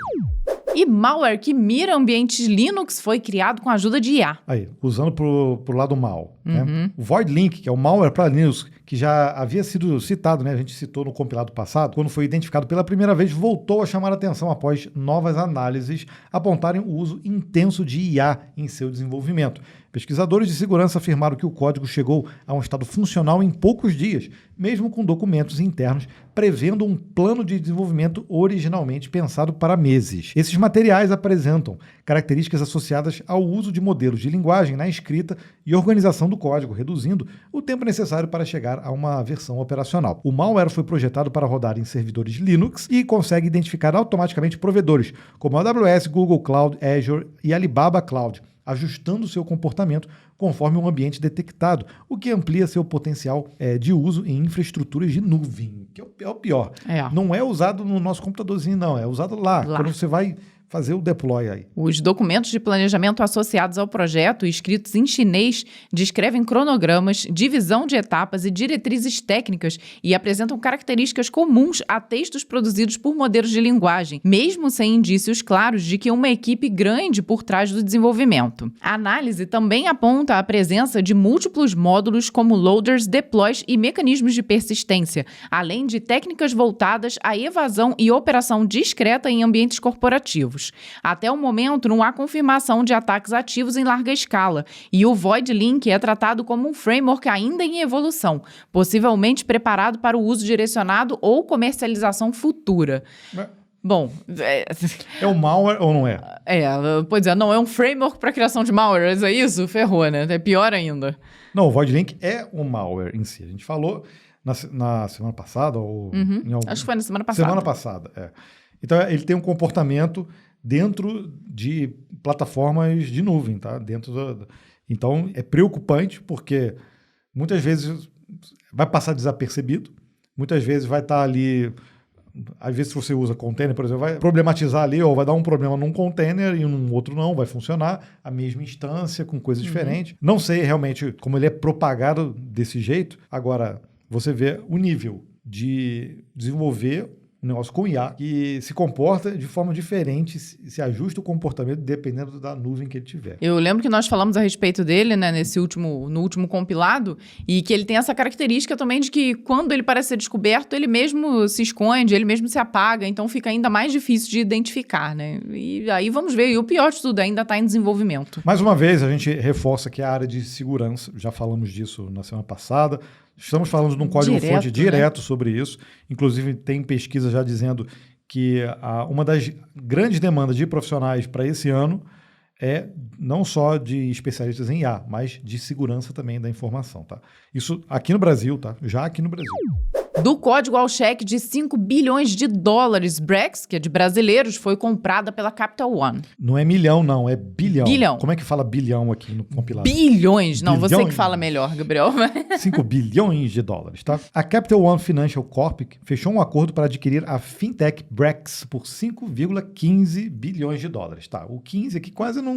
E malware que mira ambientes Linux foi criado com a ajuda de IA. Aí, usando pro lado mal. Né? O Void Link, que é o malware para Linux, que já havia sido citado, né? A gente citou no compilado passado, quando foi identificado pela primeira vez, voltou a chamar a atenção após novas análises apontarem o uso intenso de IA em seu desenvolvimento. Pesquisadores de segurança afirmaram que o código chegou a um estado funcional em poucos dias, mesmo com documentos internos prevendo um plano de desenvolvimento originalmente pensado para meses. Esses materiais apresentam características associadas ao uso de modelos de linguagem na escrita e organização do código, reduzindo o tempo necessário para chegar a uma versão operacional. O malware foi projetado para rodar em servidores Linux e consegue identificar automaticamente provedores como a AWS, Google Cloud, Azure e Alibaba Cloud, ajustando seu comportamento conforme o ambiente detectado, o que amplia seu potencial de uso em infraestruturas de nuvem, que é o pior. Não é usado no nosso computadorzinho, não. É usado lá. Quando você vai fazer o deploy aí. Os documentos de planejamento associados ao projeto, escritos em chinês, descrevem cronogramas, divisão de etapas e diretrizes técnicas e apresentam características comuns a textos produzidos por modelos de linguagem, mesmo sem indícios claros de que uma equipe grande por trás do desenvolvimento. A análise também aponta a presença de múltiplos módulos como loaders, deploys e mecanismos de persistência, além de técnicas voltadas à evasão e operação discreta em ambientes corporativos. Até o momento, não há confirmação de ataques ativos em larga escala, e o Void Link é tratado como um framework ainda em evolução, possivelmente preparado para o uso direcionado ou comercialização futura. Bom... É um malware ou não é? Pois é, não é um framework para criação de malware, é isso? Ferrou, né? É pior ainda. Não, o Void Link é um malware em si. A gente falou na semana passada ou... Acho que foi na semana passada. Semana passada, Então, ele tem um comportamento dentro de plataformas de nuvem, tá? Então, é preocupante porque muitas vezes vai passar desapercebido, muitas vezes vai estar ali... Às vezes, se você usa container, por exemplo, vai problematizar ali, ou vai dar um problema num container e num outro não, vai funcionar a mesma instância com coisas diferentes. Não sei realmente como ele é propagado desse jeito. Agora, você vê o nível de desenvolver um negócio com IA que se comporta de forma diferente, se ajusta o comportamento dependendo da nuvem que ele tiver. Eu lembro que nós falamos a respeito dele, né, no último compilado, e que ele tem essa característica também de que quando ele parece ser descoberto, ele mesmo se esconde, ele mesmo se apaga, então fica ainda mais difícil de identificar, né? E aí vamos ver, e o pior de tudo, ainda está em desenvolvimento. Mais uma vez, a gente reforça que a área de segurança, já falamos disso na semana passada, estamos falando de um código-fonte direto, né, sobre isso. Inclusive, tem pesquisa já dizendo que uma das grandes demandas de profissionais para esse ano é não só de especialistas em IA, mas de segurança também da informação, tá? Isso aqui no Brasil, tá? Já aqui no Brasil. Do código ao cheque de 5 bilhões de dólares, Brex, que é de brasileiros, foi comprada pela Capital One. Não é milhão, não, é bilhão. Bilhão. Como é que fala bilhão aqui no compilado? Bilhões. Não, bilhões. Você que fala melhor, Gabriel. 5 bilhões de dólares, tá? A Capital One Financial Corp fechou um acordo para adquirir a fintech Brex por 5,15 bilhões de dólares, tá? O 15 aqui quase não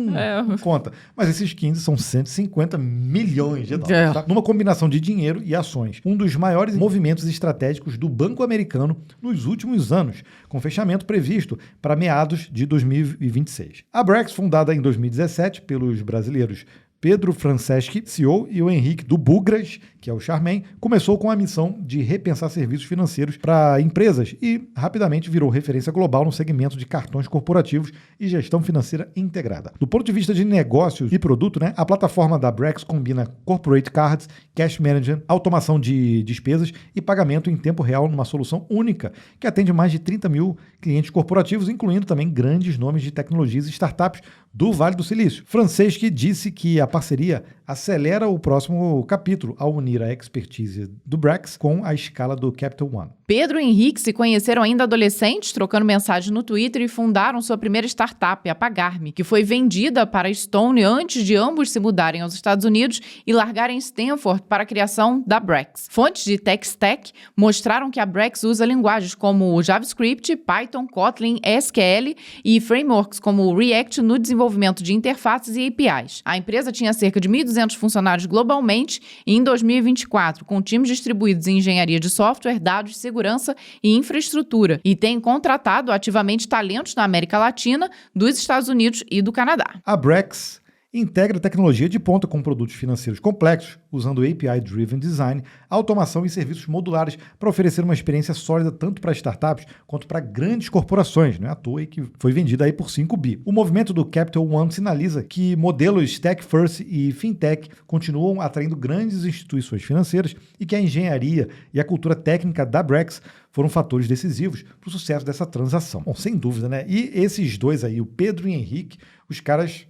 conta, mas esses 15 são 150 milhões de dólares, tá? Numa combinação de dinheiro e ações. Um dos maiores movimentos estratégicos do Banco Americano nos últimos anos, com fechamento previsto para meados de 2026. A Brex, fundada em 2017 pelos brasileiros Pedro Franceschi, CEO, e o Henrique do Bugras, que é o Charmaine, começou com a missão de repensar serviços financeiros para empresas e rapidamente virou referência global no segmento de cartões corporativos e gestão financeira integrada. Do ponto de vista de negócios e produto, né, a plataforma da Brex combina corporate cards, cash management, automação de despesas e pagamento em tempo real numa solução única que atende mais de 30 mil clientes corporativos, incluindo também grandes nomes de tecnologias e startups do Vale do Silício. Franceschi disse que a parceria acelera o próximo capítulo ao unir a expertise do Brex com a escala do Capital One. Pedro e Henrique se conheceram ainda adolescentes, trocando mensagens no Twitter e fundaram sua primeira startup, a Pagar.me, que foi vendida para a Stone antes de ambos se mudarem aos Estados Unidos e largarem Stanford para a criação da Brex. Fontes de TechStack mostraram que a Brex usa linguagens como JavaScript, Python, Kotlin, SQL e frameworks como React no desenvolvimento de interfaces e APIs. A empresa tinha cerca de 1.200 funcionários globalmente e em 2024, com times distribuídos em engenharia de software, dados, segurança e infraestrutura, e tem contratado ativamente talentos na América Latina, dos Estados Unidos e do Canadá. A Brex integra tecnologia de ponta com produtos financeiros complexos, usando API-Driven Design, automação e serviços modulares para oferecer uma experiência sólida tanto para startups quanto para grandes corporações, não é à toa que foi vendida aí por 5 bi. O movimento do Capital One sinaliza que modelos Tech First e Fintech continuam atraindo grandes instituições financeiras e que a engenharia e a cultura técnica da Brex foram fatores decisivos para o sucesso dessa transação. Bom, sem dúvida, né? E esses dois aí, o Pedro e o Henrique, os caras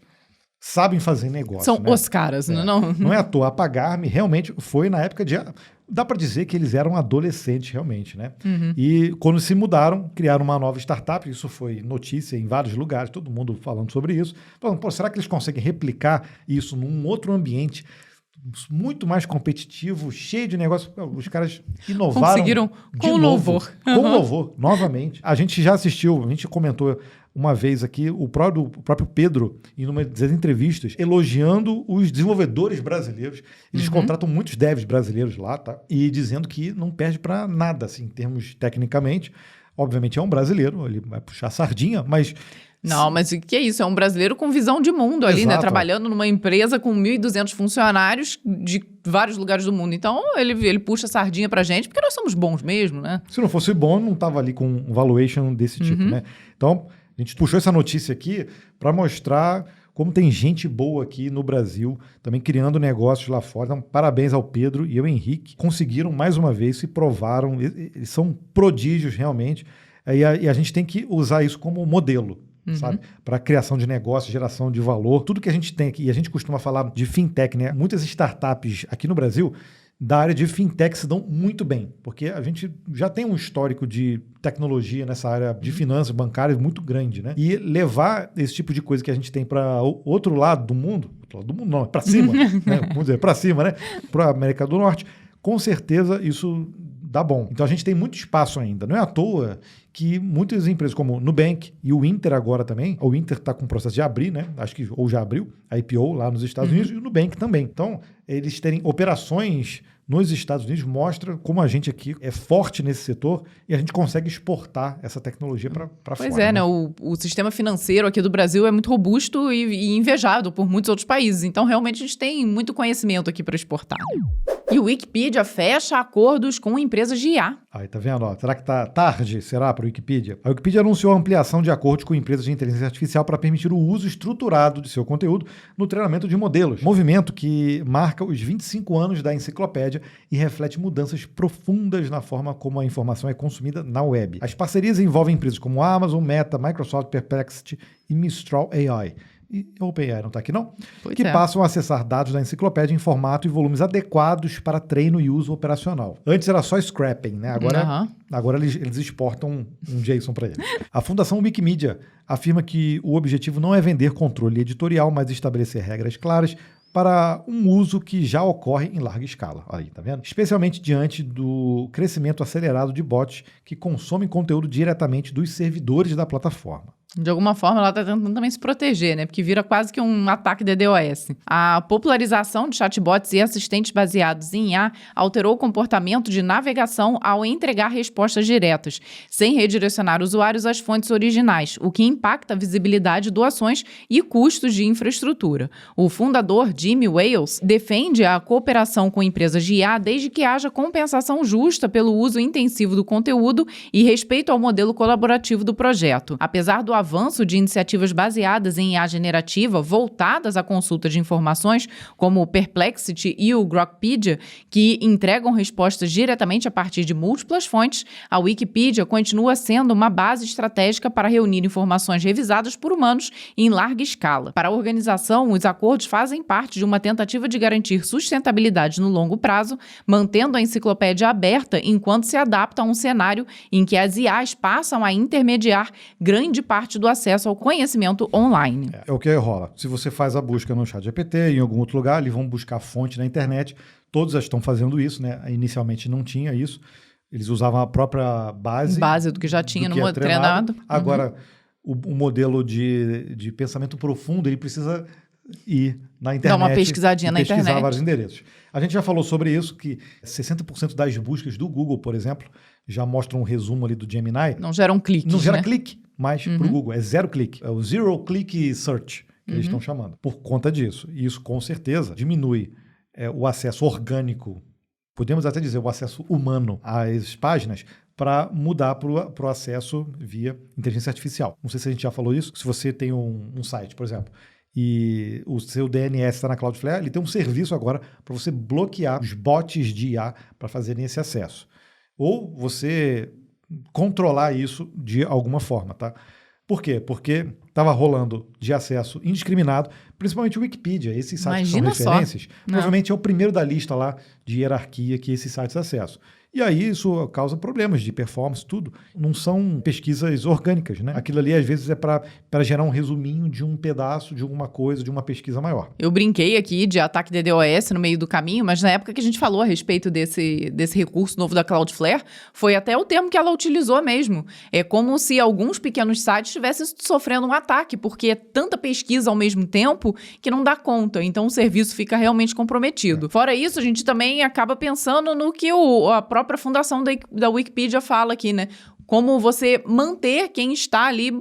sabem fazer negócio. São né? os caras, não? Não é à toa. A Pagar.me realmente foi na época de... Dá para dizer que eles eram adolescentes realmente, né? Uhum. E quando se mudaram, criaram uma nova startup. Isso foi notícia em vários lugares, todo mundo falando sobre isso. Falando, pô, será que eles conseguem replicar isso num outro ambiente muito mais competitivo, cheio de negócio? Os caras inovaram. Conseguiram com louvor. Com louvor, novamente. A gente já assistiu, a gente comentou uma vez aqui, o próprio Pedro, em uma das entrevistas, elogiando os desenvolvedores brasileiros. Eles contratam muitos devs brasileiros lá, tá? E dizendo que não perde para nada, assim, em termos tecnicamente. Obviamente é um brasileiro, ele vai puxar sardinha, mas... Não, mas o que é isso? É um brasileiro com visão de mundo ali, né? Trabalhando numa empresa com 1.200 funcionários de vários lugares do mundo. Então, ele puxa sardinha pra gente, porque nós somos bons mesmo, né? Se não fosse bom, não tava ali com um valuation desse tipo, né? Então, a gente puxou essa notícia aqui para mostrar como tem gente boa aqui no Brasil, também criando negócios lá fora. Então, parabéns ao Pedro e ao Henrique. Conseguiram mais uma vez, se provaram. Eles são prodígios realmente. E a gente tem que usar isso como modelo. Sabe? Para criação de negócio, geração de valor, tudo que a gente tem aqui, e a gente costuma falar de fintech, né? Muitas startups aqui no Brasil da área de fintech se dão muito bem, porque a gente já tem um histórico de tecnologia nessa área de finanças bancárias muito grande, né? E levar esse tipo de coisa que a gente tem para outro lado do mundo não, para cima, né? Vamos dizer, para cima, né? Para a América do Norte, com certeza isso dá bom. Então a gente tem muito espaço ainda. Não é à toa que muitas empresas como Nubank e o Inter agora também, o Inter está com o processo de abrir, né? Acho que ou já abriu, a IPO lá nos Estados Unidos, e o Nubank também. Então, eles terem operações nos Estados Unidos mostra como a gente aqui é forte nesse setor e a gente consegue exportar essa tecnologia para fora. Pois é, né? O sistema financeiro aqui do Brasil é muito robusto e invejado por muitos outros países. Então, realmente, a gente tem muito conhecimento aqui para exportar. E o Wikipedia fecha acordos com empresas de IA. Aí, tá vendo? Ó, será que tá tarde, será, para o Wikipedia? A Wikipedia anunciou a ampliação de acordos com empresas de inteligência artificial para permitir o uso estruturado de seu conteúdo no treinamento de modelos. Movimento que marca os 25 anos da enciclopédia e reflete mudanças profundas na forma como a informação é consumida na web. As parcerias envolvem empresas como Amazon, Meta, Microsoft, Perplexity e Mistral AI. E a OpenAI não está aqui, não? Pois que passam a acessar dados da enciclopédia em formato e volumes adequados para treino e uso operacional. Antes era só scrapping, né? Agora eles exportam um JSON para ele. A Fundação Wikimedia afirma que o objetivo não é vender controle editorial, mas estabelecer regras claras para um uso que já ocorre em larga escala. Aí, tá vendo? Especialmente diante do crescimento acelerado de bots que consomem conteúdo diretamente dos servidores da plataforma. De alguma forma, ela está tentando também se proteger, né? Porque vira quase que um ataque de DDoS. A popularização de chatbots e assistentes baseados em IA alterou o comportamento de navegação ao entregar respostas diretas, sem redirecionar usuários às fontes originais, o que impacta a visibilidade, doações e custos de infraestrutura. O fundador, Jimmy Wales, defende a cooperação com empresas de IA desde que haja compensação justa pelo uso intensivo do conteúdo e respeito ao modelo colaborativo do projeto. Apesar do avanço de iniciativas baseadas em IA generativa voltadas à consulta de informações, como o Perplexity e o Grokpedia, que entregam respostas diretamente a partir de múltiplas fontes, a Wikipedia continua sendo uma base estratégica para reunir informações revisadas por humanos em larga escala. Para a organização, os acordos fazem parte de uma tentativa de garantir sustentabilidade no longo prazo, mantendo a enciclopédia aberta enquanto se adapta a um cenário em que as IAs passam a intermediar grande parte do acesso ao conhecimento online. É o que rola. Se você faz a busca no ChatGPT, em algum outro lugar, eles vão buscar fonte na internet. Todos já estão fazendo isso, né? Inicialmente não tinha isso. Eles usavam a própria base do que já tinha no modelo treinado. Agora, o modelo de pensamento profundo, ele precisa ir na internet. Dá uma pesquisadinha na internet. Pesquisar vários endereços. A gente já falou sobre isso, que 60% das buscas do Google, por exemplo, já mostram um resumo ali do Gemini. Não geram cliques, Não gera clique mais para o Google. É zero clique. É o zero click search, que eles estão chamando. Por conta disso. E isso, com certeza, diminui o acesso orgânico, podemos até dizer o acesso humano às páginas, para mudar para o acesso via inteligência artificial. Não sei se a gente já falou isso. Se você tem um site, por exemplo, e o seu DNS está na Cloudflare, ele tem um serviço agora para você bloquear os bots de IA para fazerem esse acesso. Ou você controlar isso de alguma forma, tá? Por quê? Porque estava rolando de acesso indiscriminado, principalmente o Wikipedia, esses sites que são referências, provavelmente é o primeiro da lista lá de hierarquia que esses sites acessam. E aí isso causa problemas de performance, tudo. Não são pesquisas orgânicas, né? Aquilo ali, às vezes, é para gerar um resuminho de um pedaço de alguma coisa, de uma pesquisa maior. Eu brinquei aqui de ataque DDoS no meio do caminho, mas na época que a gente falou a respeito desse recurso novo da Cloudflare, foi até o termo que ela utilizou mesmo. É como se alguns pequenos sites estivessem sofrendo um ataque, porque é tanta pesquisa ao mesmo tempo que não dá conta. Então, o serviço fica realmente comprometido. Fora isso, a gente também acaba pensando no que a própria fundação da Wikipedia fala aqui, né? Como você manter quem está ali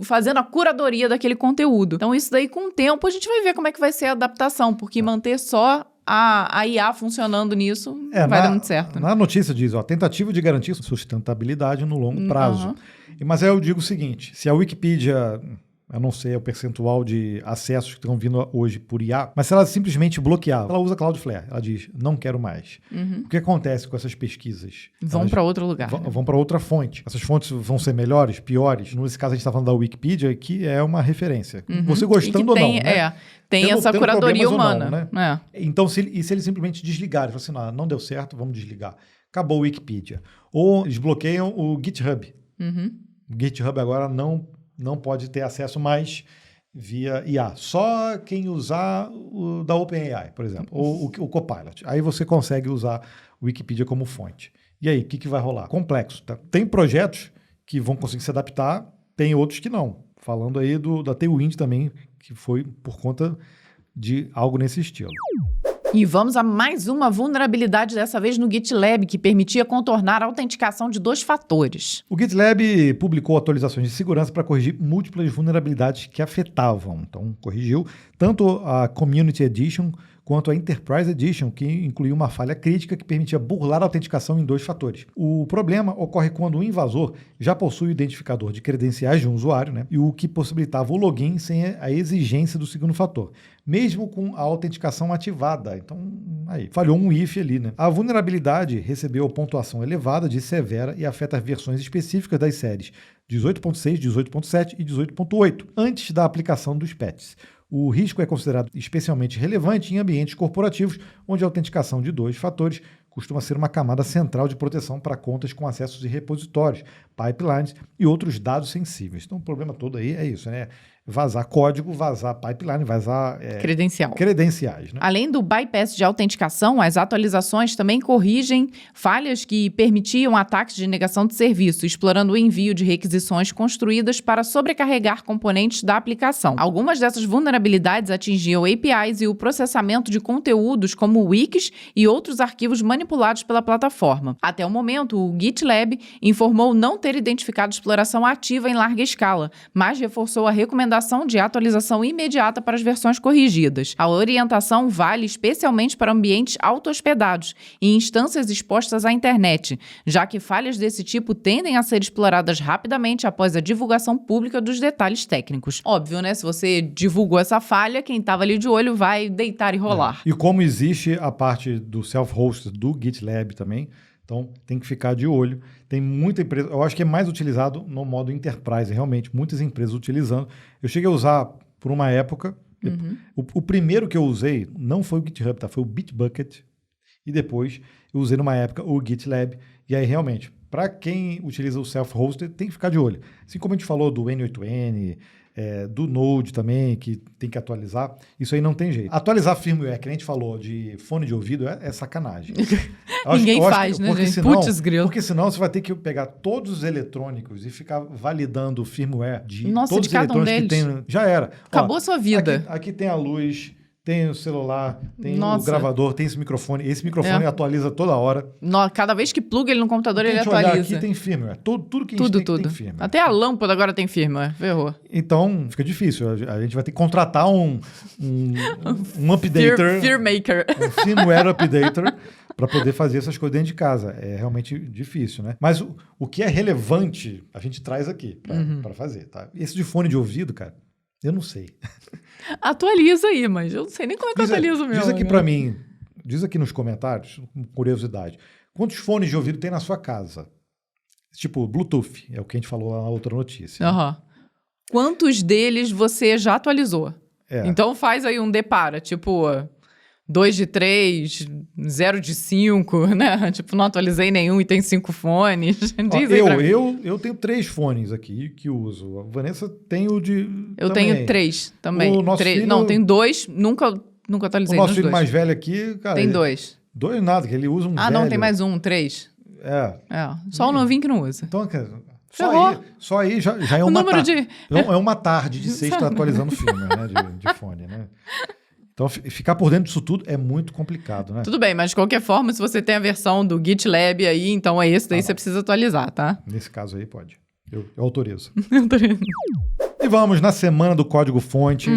fazendo a curadoria daquele conteúdo. Então, isso daí, com o tempo, a gente vai ver como é que vai ser a adaptação, porque manter só a IA funcionando nisso não vai dar muito certo. Né? Na notícia diz, tentativa de garantir sustentabilidade no longo prazo. Mas aí eu digo o seguinte, se a Wikipedia... Eu não sei o percentual de acessos que estão vindo hoje por IA, mas se ela simplesmente bloquear, ela usa Cloudflare, ela diz, não quero mais. O que acontece com essas pesquisas? Vão para outro lugar. Vão para outra fonte. Essas fontes vão ser melhores, piores? Nesse caso, a gente está falando da Wikipedia, que é uma referência. Você gostando ou não, né? Tem essa curadoria humana. Não, né? Então, se ele simplesmente desligar, ele fala assim, não deu certo, vamos desligar. Acabou a Wikipedia. Ou eles bloqueiam o GitHub. O GitHub agora não pode ter acesso mais via IA. Só quem usar o da OpenAI, por exemplo, ou o Copilot. Aí você consegue usar o Wikipedia como fonte. E aí, o que vai rolar? Complexo. Tá? Tem projetos que vão conseguir se adaptar, tem outros que não. Falando aí da Tailwind também, que foi por conta de algo nesse estilo. E vamos a mais uma vulnerabilidade, dessa vez no GitLab, que permitia contornar a autenticação de 2 fatores. O GitLab publicou atualizações de segurança para corrigir múltiplas vulnerabilidades que afetavam. Então, corrigiu tanto a Community Edition quanto a Enterprise Edition, que incluiu uma falha crítica que permitia burlar a autenticação em 2 fatores. O problema ocorre quando o invasor já possui o identificador de credenciais de um usuário, né, e o que possibilitava o login sem a exigência do segundo fator, mesmo com a autenticação ativada. Então, aí, falhou um if ali, né? A vulnerabilidade recebeu pontuação elevada de severa e afeta versões específicas das séries 18.6, 18.7 e 18.8, antes da aplicação dos patches. O risco é considerado especialmente relevante em ambientes corporativos, onde a autenticação de 2 fatores costuma ser uma camada central de proteção para contas com acessos de repositórios, pipelines e outros dados sensíveis. Então, o problema todo aí é isso, né? Vazar código, vazar pipeline, vazar credenciais. Né? Além do bypass de autenticação, as atualizações também corrigem falhas que permitiam ataques de negação de serviço, explorando o envio de requisições construídas para sobrecarregar componentes da aplicação. Algumas dessas vulnerabilidades atingiam APIs e o processamento de conteúdos como wikis e outros arquivos manipulados pela plataforma. Até o momento, o GitLab informou não ter identificado exploração ativa em larga escala, mas reforçou a recomendação recomendação de atualização imediata para as versões corrigidas. A orientação vale especialmente para ambientes auto-hospedados e instâncias expostas à internet, já que falhas desse tipo tendem a ser exploradas rapidamente após a divulgação pública dos detalhes técnicos. Óbvio, né? Se você divulgou essa falha, quem estava ali de olho vai deitar e rolar. E como existe a parte do self-hosted do GitLab também, então tem que ficar de olho. Tem muita empresa, eu acho que é mais utilizado no modo enterprise, realmente, muitas empresas utilizando. Eu cheguei a usar por uma época, o primeiro que eu usei não foi o GitHub, tá? Foi o Bitbucket, e depois eu usei numa época o GitLab, e aí realmente, para quem utiliza o self-hosted, tem que ficar de olho. Assim como a gente falou do N8N, do Node também, que tem que atualizar, isso aí não tem jeito. Atualizar firmware, que a gente falou de fone de ouvido, é sacanagem. Ninguém faz, né, gente? Putz, grilo. Porque senão você vai ter que pegar todos os eletrônicos e ficar validando o firmware de Nossa, todos de cada os eletrônicos um deles. que tem. Já era. Acabou a sua vida. Aqui tem a luz, tem o celular, tem o gravador, tem esse microfone. Esse microfone atualiza toda hora. Cada vez que pluga ele no computador, ele atualiza. atualiza. Aqui tem firmware. Tudo que a gente tem firmware. Até a lâmpada agora tem firmware. Ferrou. Então, fica difícil. A gente vai ter que contratar um updater. Firmaker. Um firmware updater para poder fazer essas coisas dentro de casa. É realmente difícil, né? Mas o que é relevante, a gente traz aqui para fazer, tá? Esse de fone de ouvido, cara, eu não sei. Atualiza aí, mas eu não sei nem como é que atualiza o meu. Diz aqui para mim, diz aqui nos comentários, com curiosidade, quantos fones de ouvido tem na sua casa? Tipo, Bluetooth, é o que a gente falou na outra notícia. Né? Quantos deles você já atualizou? Então faz aí um depara, tipo 2 de 3, 0 de 5, né? Tipo, não atualizei nenhum e tem 5 fones. Diz aí pra mim. Eu tenho 3 fones aqui que uso. A Vanessa tem o de... Eu tenho 3 também. O nosso filho... Não, tem 2, nunca atualizei o nosso nos filho 2. mais velho aqui, cara... Tem 2. 2 nada, que ele usa um velho. Ah, não, tem mais um, 3. Só o novinho que não usa. Então, só aí já é uma tarde. É uma tarde de sexta atualizando o filme, né? De fone, né? Então, ficar por dentro disso tudo é muito complicado, né? Tudo bem, mas de qualquer forma, se você tem a versão do GitLab aí, então é esse daí você precisa atualizar, tá? Nesse caso aí, pode. Eu autorizo. E vamos na semana do Código-Fonte.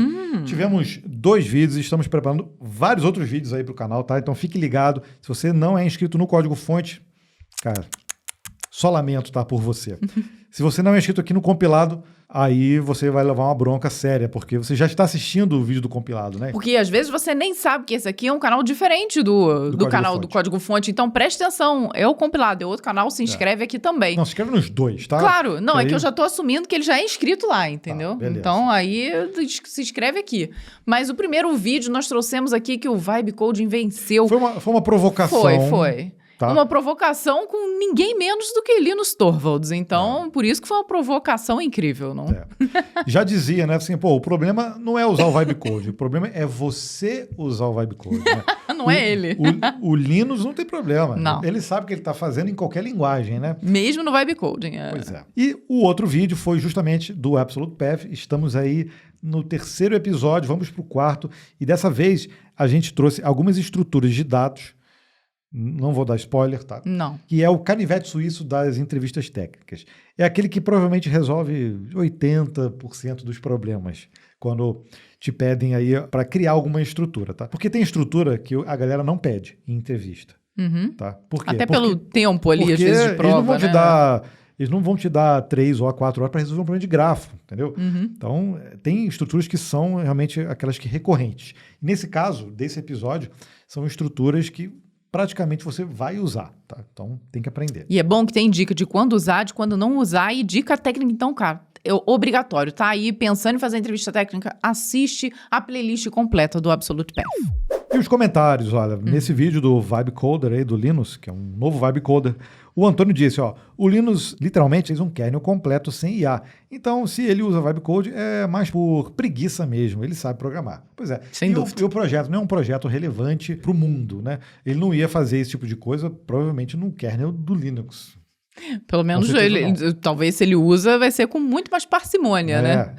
Tivemos 2 vídeos e estamos preparando vários outros vídeos aí para o canal, tá? Então fique ligado. Se você não é inscrito no Código-Fonte, cara, só lamento, tá? Por você. Se você não é inscrito aqui no compilado, aí você vai levar uma bronca séria, porque você já está assistindo o vídeo do compilado, né? Porque às vezes você nem sabe que esse aqui é um canal diferente do canal do Código-Fonte. Então preste atenção, é o compilado, é outro canal, se inscreve aqui também. Não, se inscreve nos 2, tá? Claro, não, é que eu já tô assumindo que ele já é inscrito lá, entendeu? Então aí se inscreve aqui. Mas o primeiro vídeo nós trouxemos aqui que o Vibe Coding venceu. Foi uma provocação. Foi. Tá. Uma provocação com ninguém menos do que Linus Torvalds. Então, por isso que foi uma provocação incrível, não? Já dizia, né? Assim, o problema não é usar o Vibe Code, o problema é você usar o Vibe Code. Né? Não é ele. O Linus não tem problema. Não. Ele sabe o que ele está fazendo em qualquer linguagem, né? Mesmo no Vibe Coding. Pois é. E o outro vídeo foi justamente do Absolute Path. Estamos aí no 3º episódio, vamos para o 4º. E dessa vez a gente trouxe algumas estruturas de dados. Não vou dar spoiler, tá? Não. Que é o canivete suíço das entrevistas técnicas. É aquele que provavelmente resolve 80% dos problemas quando te pedem aí para criar alguma estrutura, tá? Porque tem estrutura que a galera não pede em entrevista, tá? Por quê? Até pelo tempo ali, às vezes, de prova, eles não vão te dar 3 ou 4 horas para resolver um problema de grafo, entendeu? Então, tem estruturas que são realmente aquelas que recorrentes. Nesse caso, desse episódio, são estruturas que praticamente você vai usar, tá? Então, tem que aprender. E é bom que tem dica de quando usar, de quando não usar e dica técnica. Então, cara, é obrigatório. Tá aí pensando em fazer entrevista técnica, assiste a playlist completa do Absolute Path. E os comentários, olha, nesse vídeo do Vibe Coder aí, do Linus, que é um novo Vibe Coder, o Antônio disse, o Linus literalmente fez um kernel completo sem IA. Então, se ele usa Vibe Code, é mais por preguiça mesmo, ele sabe programar. Pois é. Sem dúvida. E o projeto não é um projeto relevante para o mundo, né? Ele não ia fazer esse tipo de coisa, provavelmente, no kernel do Linux. Pelo menos talvez se ele usa, vai ser com muito mais parcimônia, né?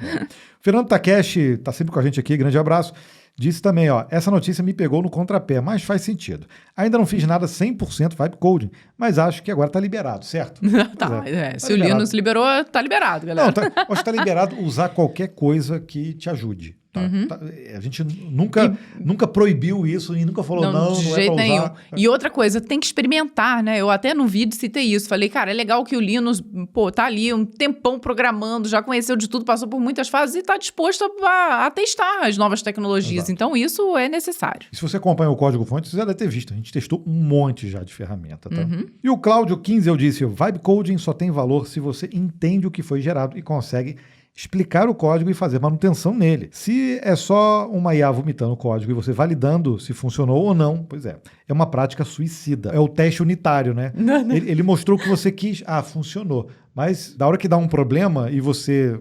Fernando Takeshi está sempre com a gente aqui, grande abraço. disse também, essa notícia me pegou no contrapé, mas faz sentido. Ainda não fiz nada 100% vibe coding, mas acho que agora tá liberado, certo? Tá se o Linus liberou, tá liberado, galera. Não, acho que tá liberado usar qualquer coisa que te ajude. Tá? A gente nunca proibiu isso e nunca falou não de é jeito pra nenhum. usar. E outra coisa, tem que experimentar, né? Eu até no vídeo citei isso. Falei, cara, é legal que o Linus, tá ali um tempão programando, já conheceu de tudo, passou por muitas fases e tá disposto a testar as novas tecnologias. Exato. Então, isso é necessário. E se você acompanha o código-fonte, você já deve ter visto. A gente testou um monte já de ferramenta, tá? E o Cláudio 15, eu disse, o Vibe Coding só tem valor se você entende o que foi gerado e consegue explicar o código e fazer manutenção nele. Se é só uma IA vomitando o código e você validando se funcionou ou não, pois é uma prática suicida. É o teste unitário, né? Ele mostrou que você quis, funcionou. Mas da hora que dá um problema e você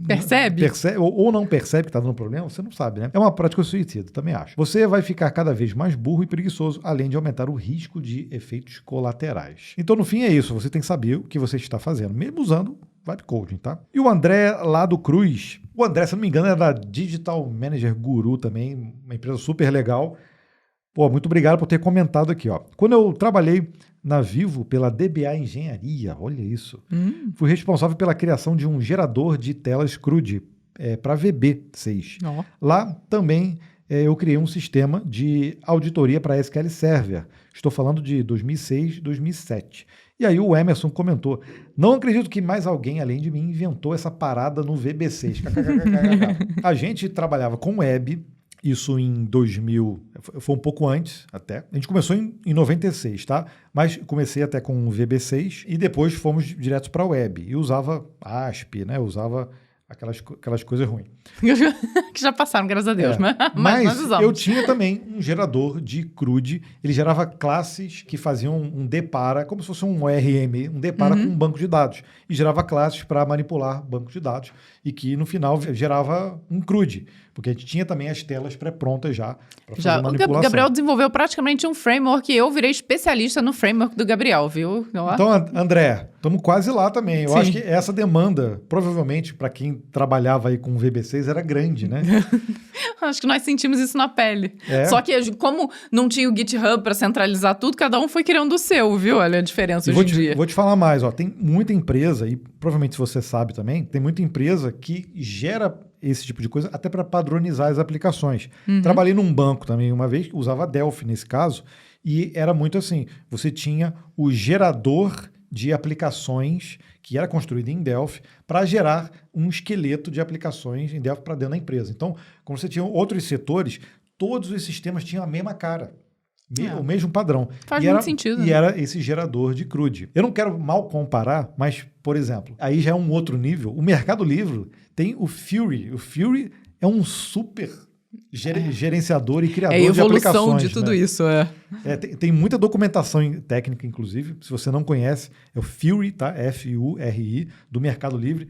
percebe ou não percebe que está dando problema, você não sabe, né? É uma prática suicida, também acho. Você vai ficar cada vez mais burro e preguiçoso, além de aumentar o risco de efeitos colaterais. Então, no fim, é isso. Você tem que saber o que você está fazendo, mesmo usando Vibe Coding, tá? E o André lá do Cruz. O André, se não me engano, é da Digital Manager Guru também, uma empresa super legal. Muito obrigado por ter comentado aqui, Quando eu trabalhei na Vivo pela DBA Engenharia, olha isso, fui responsável pela criação de um gerador de telas CRUD para VB6. Lá também eu criei um sistema de auditoria para SQL Server. Estou falando de 2006, 2007. E aí o Emerson comentou, não acredito que mais alguém além de mim inventou essa parada no VB6. A gente trabalhava com web, isso em 2000, foi um pouco antes até. A gente começou em 96, tá? Mas comecei até com o VB6 e depois fomos direto para a web. E usava ASP, né? Usava aquelas coisas ruins. Que já passaram, graças a Deus. Mas nós usamos. Eu tinha também um gerador de CRUD. Ele gerava classes que faziam um depara, como se fosse um ORM, um depara com um banco de dados. E gerava classes para manipular banco de dados. E que no final gerava um CRUD. Porque a gente tinha também as telas pré-prontas já para fazer manipulação. O Gabriel desenvolveu praticamente um framework e eu virei especialista no framework do Gabriel, viu? Então, André, estamos quase lá também. Eu acho que essa demanda, provavelmente, para quem trabalhava aí com o VB6, era grande, né? Acho que nós sentimos isso na pele. Só que, como não tinha o GitHub para centralizar tudo, cada um foi criando o seu, viu? Olha a diferença hoje em dia. Vou te falar mais, tem muita empresa, e provavelmente se você sabe também, tem muita empresa que gera esse tipo de coisa até para padronizar as aplicações. Trabalhei num banco também uma vez, usava Delphi nesse caso, e era muito assim, você tinha o gerador de aplicações que era construído em Delphi para gerar um esqueleto de aplicações em Delphi para dentro da empresa. Então, quando você tinha outros setores, todos os sistemas tinham a mesma cara. O mesmo padrão. Faz muito sentido. E era esse gerador de CRUD. Eu não quero mal comparar, mas, por exemplo, aí já é um outro nível. O Mercado Livre tem o Fury. O Fury é um super gerenciador e criador de aplicações. É a evolução de tudo isso, tem muita documentação técnica, inclusive. Se você não conhece, é o Fury, tá? F-U-R-I, do Mercado Livre.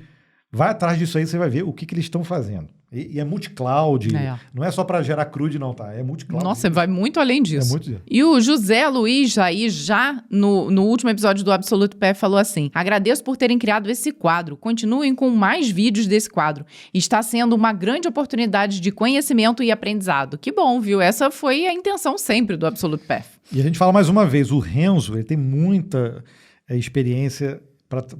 Vai atrás disso aí, você vai ver o que eles estão fazendo. E é multi-cloud, não é só para gerar CRUD não, tá? É multi-cloud. Nossa, vai muito além disso. É muito. E o José Luiz aí, já no último episódio do Absolute Path, falou assim, agradeço por terem criado esse quadro, continuem com mais vídeos desse quadro. Está sendo uma grande oportunidade de conhecimento e aprendizado. Que bom, viu? Essa foi a intenção sempre do Absolute Path. E a gente fala mais uma vez, o Renzo, ele tem muita experiência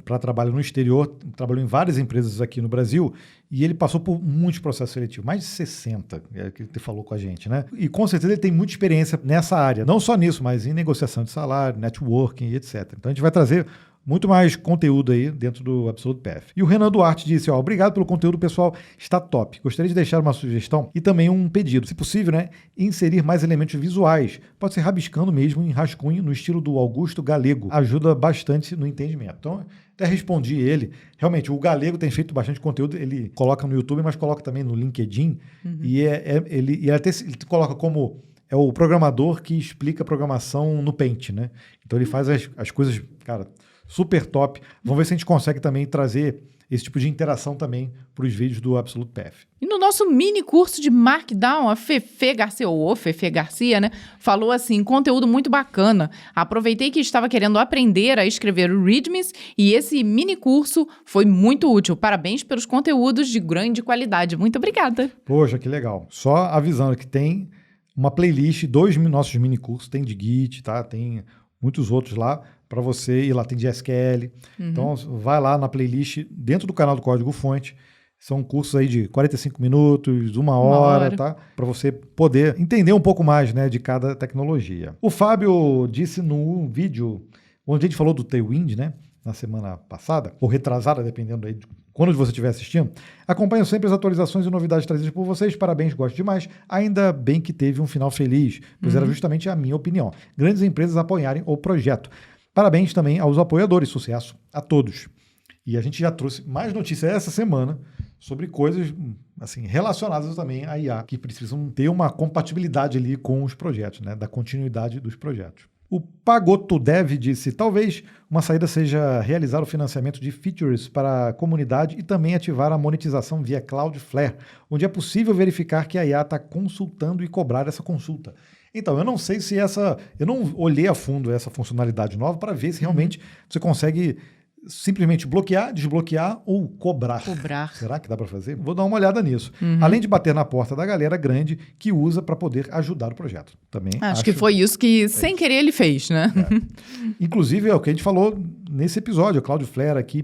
para trabalho no exterior, trabalhou em várias empresas aqui no Brasil e ele passou por muitos processos seletivos, mais de 60, que ele falou com a gente, né? E com certeza ele tem muita experiência nessa área, não só nisso, mas em negociação de salário, networking e etc. Então a gente vai trazer muito mais conteúdo aí dentro do Absolute Path. E o Renan Duarte disse, obrigado pelo conteúdo, pessoal, está top. Gostaria de deixar uma sugestão e também um pedido. Se possível, né, inserir mais elementos visuais. Pode ser rabiscando mesmo em rascunho no estilo do Augusto Galego. Ajuda bastante no entendimento. Então, até respondi ele. Realmente, o Galego tem feito bastante conteúdo. Ele coloca no YouTube, mas coloca também no LinkedIn. E ele até ele coloca como... É o programador que explica programação no Paint, né? Então, ele faz as coisas, cara... super top. Vamos ver se a gente consegue também trazer esse tipo de interação também para os vídeos do Absolute Path. E no nosso mini curso de Markdown, a Fefe Garcia, né, falou assim, conteúdo muito bacana. Aproveitei que estava querendo aprender a escrever readmes e esse mini curso foi muito útil. Parabéns pelos conteúdos de grande qualidade. Muito obrigada. Poxa, que legal. Só avisando que tem uma playlist, 2 nossos mini cursos, tem de Git, tá? Tem muitos outros lá para você ir lá, tem de SQL. Então, vai lá na playlist dentro do canal do Código Fonte. São cursos aí de 45 minutos, uma hora, tá? Para você poder entender um pouco mais, né, de cada tecnologia. O Fábio disse no vídeo, onde a gente falou do Tailwind, né, na semana passada, ou retrasada, dependendo aí de quando você estiver assistindo, acompanho sempre as atualizações e novidades trazidas por vocês. Parabéns, gosto demais. Ainda bem que teve um final feliz, pois era justamente a minha opinião. Grandes empresas apoiarem o projeto. Parabéns também aos apoiadores. Sucesso a todos. E a gente já trouxe mais notícias essa semana sobre coisas assim, relacionadas também à IA, que precisam ter uma compatibilidade ali com os projetos, né, da continuidade dos projetos. O Pagoto Dev disse, talvez uma saída seja realizar o financiamento de features para a comunidade e também ativar a monetização via Cloudflare, onde é possível verificar que a IA está consultando e cobrar essa consulta. Então, eu não sei se eu não olhei a fundo essa funcionalidade nova para ver se realmente você consegue simplesmente bloquear, desbloquear ou cobrar. Será que dá para fazer? Vou dar uma olhada nisso. Além de bater na porta da galera grande que usa para poder ajudar o projeto. Também acho que foi isso que, sem querer, ele fez, né? Inclusive, é o que a gente falou nesse episódio, a Cloudflare aqui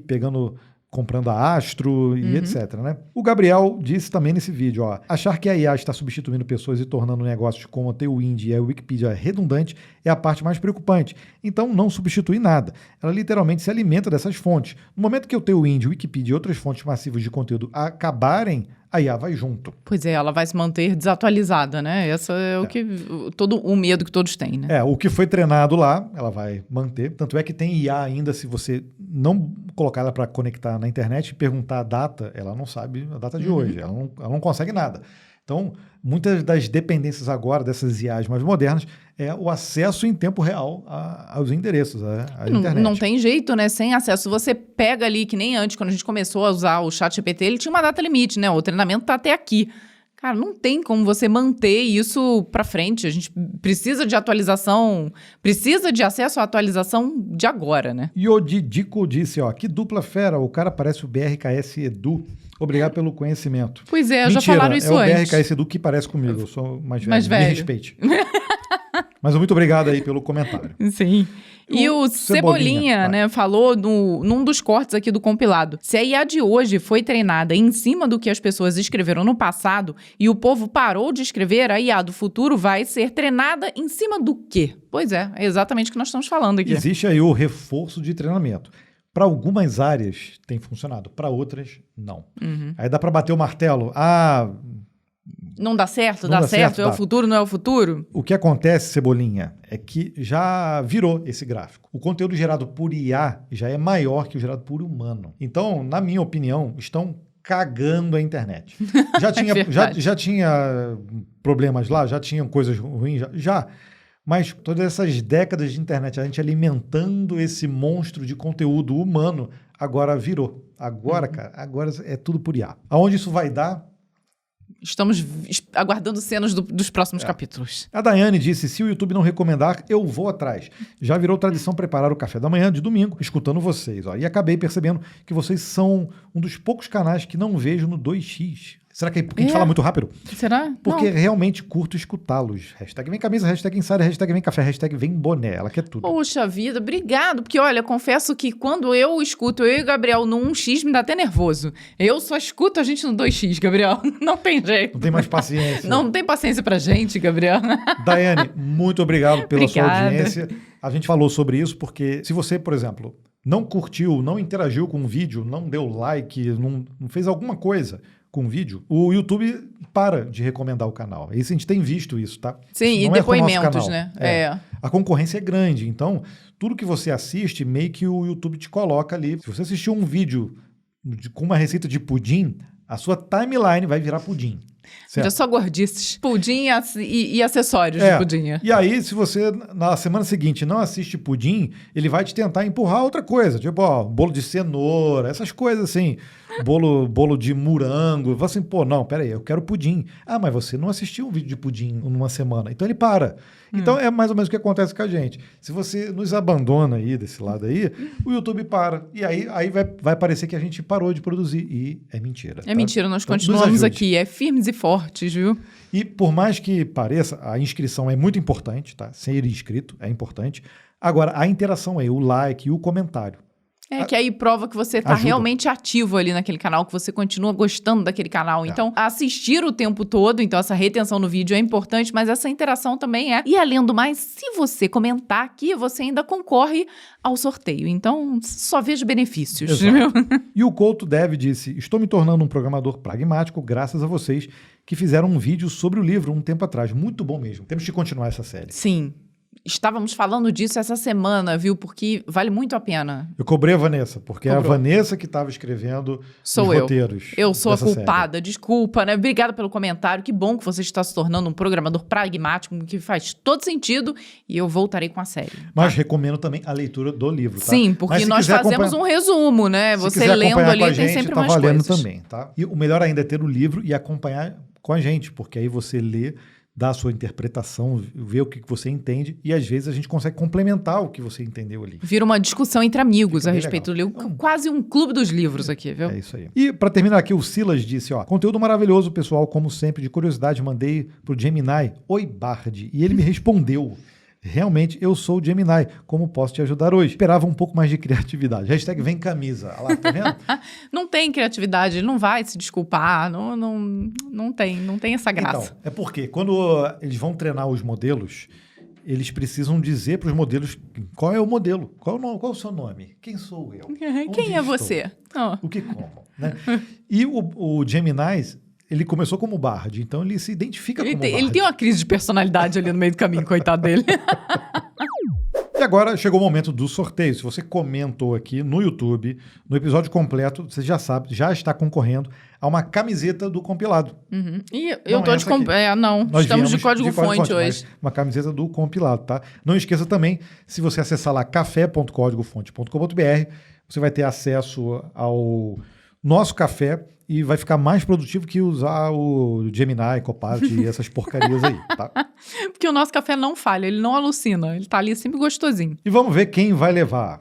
comprando a Astro e etc, né? O Gabriel disse também nesse vídeo, ó, achar que a IA está substituindo pessoas e tornando negócios como a Tailwind e a Wikipedia redundante é a parte mais preocupante. Então, não substitui nada. Ela literalmente se alimenta dessas fontes. No momento que o Tailwind, Wikipedia e outras fontes massivas de conteúdo acabarem, a IA vai junto. Pois é, ela vai se manter desatualizada, né? Essa é o medo que todos têm, né? O que foi treinado lá, ela vai manter. Tanto é que tem IA ainda, se você não colocar ela para conectar na internet e perguntar a data, ela não sabe a data de hoje, ela não consegue nada. Então, muitas das dependências agora dessas IAs mais modernas é o acesso em tempo real aos endereços, à internet. Não tem jeito, né? Sem acesso. Você pega ali, que nem antes, quando a gente começou a usar o ChatGPT, ele tinha uma data limite, né? O treinamento tá até aqui. Cara, não tem como você manter isso para frente. A gente precisa de atualização, precisa de acesso à atualização de agora, né? E o Didico disse, ó, que dupla fera, o cara parece o BRKS Edu. Obrigado pelo conhecimento. Pois é, já falaram isso antes. É o BRKS Edu que parece comigo, eu sou mais velho. Me respeite. Mas muito obrigado aí pelo comentário. Sim. E o Cebolinha, né, falou num dos cortes aqui do compilado. Se a IA de hoje foi treinada em cima do que as pessoas escreveram no passado e o povo parou de escrever, a IA do futuro vai ser treinada em cima do quê? Pois é exatamente o que nós estamos falando aqui. Existe aí o reforço de treinamento. Para algumas áreas tem funcionado, para outras não. Aí dá para bater o martelo. Não dá certo, dá certo, é o futuro, não é o futuro? O que acontece, Cebolinha, é que já virou esse gráfico. O conteúdo gerado por IA já é maior que o gerado por humano. Então, na minha opinião, estão cagando a internet. Já tinha problemas lá, já tinham coisas ruins, já. Mas todas essas décadas de internet, a gente alimentando esse monstro de conteúdo humano, agora virou. Agora, cara, agora é tudo por IA. Aonde isso vai dar? Estamos aguardando cenas dos próximos capítulos. A Daiane disse, se o YouTube não recomendar, eu vou atrás. Já virou tradição preparar o café da manhã de domingo, escutando vocês. Ó. E acabei percebendo que vocês são um dos poucos canais que não vejo no 2x. Será que é porque a gente fala muito rápido? Será? Porque realmente curto escutá-los. Hashtag vem camisa, hashtag insider, hashtag vem café, hashtag vem boné. Ela quer tudo. Poxa vida, obrigado. Porque, olha, confesso que quando eu escuto eu e o Gabriel no 1x, me dá até nervoso. Eu só escuto a gente no 2x, Gabriel. Não tem jeito. Não tem mais paciência. Não tem paciência pra gente, Gabriel. Daiane, muito obrigado pela sua audiência. A gente falou sobre isso porque se você, por exemplo, não curtiu, não interagiu com o vídeo, não deu like, não fez alguma coisa com o vídeo, o YouTube para de recomendar o canal. Isso a gente tem visto isso, tá? Sim, isso e depoimentos, né? A concorrência é grande, então tudo que você assiste, meio que o YouTube te coloca ali. Se você assistiu um vídeo com uma receita de pudim, a sua timeline vai virar pudim. Certo. Só gordices. Pudim e acessórios de pudim. E aí, se você, na semana seguinte, não assiste pudim, ele vai te tentar empurrar outra coisa. Tipo, bolo de cenoura, essas coisas assim. Bolo de morango. Você assim, não, peraí, eu quero pudim. Ah, mas você não assistiu um vídeo de pudim numa semana. Então ele para. Então é mais ou menos o que acontece com a gente. Se você nos abandona aí, desse lado aí, o YouTube para. E aí vai parecer que a gente parou de produzir. E é mentira. É mentira, nós continuamos aqui. É firmes e fortes, viu? E por mais que pareça, a inscrição é muito importante, tá? Ser inscrito é importante. Agora, a interação aí, o like e o comentário. Que aí prova que você está realmente ativo ali naquele canal, que você continua gostando daquele canal. Então, assistir o tempo todo, então essa retenção no vídeo é importante, mas essa interação também é. E além do mais, se você comentar aqui, você ainda concorre ao sorteio. Então, só vejo benefícios. E o Couto Dev disse, estou me tornando um programador pragmático graças a vocês que fizeram um vídeo sobre o livro um tempo atrás. Muito bom mesmo. Temos que continuar essa série. Sim. Estávamos falando disso essa semana, viu? Porque vale muito a pena. Eu cobrei a Vanessa, porque é a Vanessa que estava escrevendo os roteiros. Eu sou a culpada, desculpa, né? Obrigada pelo comentário. Que bom que você está se tornando um programador pragmático, que faz todo sentido, e eu voltarei com a série. Mas recomendo também a leitura do livro, tá? Sim, porque nós fazemos um resumo, né? Você lendo ali tem sempre mais coisas. Também, tá? E o melhor ainda é ter o livro e acompanhar com a gente, porque aí você lê, dá a sua interpretação, vê o que você entende e às vezes a gente consegue complementar o que você entendeu ali. Vira uma discussão entre amigos a respeito do livro. Quase um clube dos livros aqui, viu? É isso aí. E para terminar aqui, o Silas disse, conteúdo maravilhoso, pessoal, como sempre, de curiosidade, mandei pro Gemini, oi Bard, e ele me respondeu. Realmente, eu sou o Gemini. Como posso te ajudar hoje? Esperava um pouco mais de criatividade. Hashtag vem camisa. Olha lá, tá vendo? Não tem criatividade, ele não vai se desculpar. Não tem essa graça. Então, é porque quando eles vão treinar os modelos, eles precisam dizer para os modelos qual é o modelo, qual é o seu nome, quem sou eu, quem é você, o que como, né? E o Gemini, ele começou como Bard, então ele se identifica como Bard. Ele tem uma crise de personalidade ali no meio do caminho, coitado dele. E agora chegou o momento do sorteio. Se você comentou aqui no YouTube, no episódio completo, você já sabe, já está concorrendo a uma camiseta do compilado. Uhum. E eu tô de estamos de código-fonte hoje. Uma camiseta do compilado, tá? Não esqueça também, se você acessar lá café.códigofonte.com.br, você vai ter acesso ao nosso café e vai ficar mais produtivo que usar o Gemini, Copilot e essas porcarias aí, tá? Porque o nosso café não falha, ele não alucina, ele tá ali sempre gostosinho. E vamos ver quem vai levar.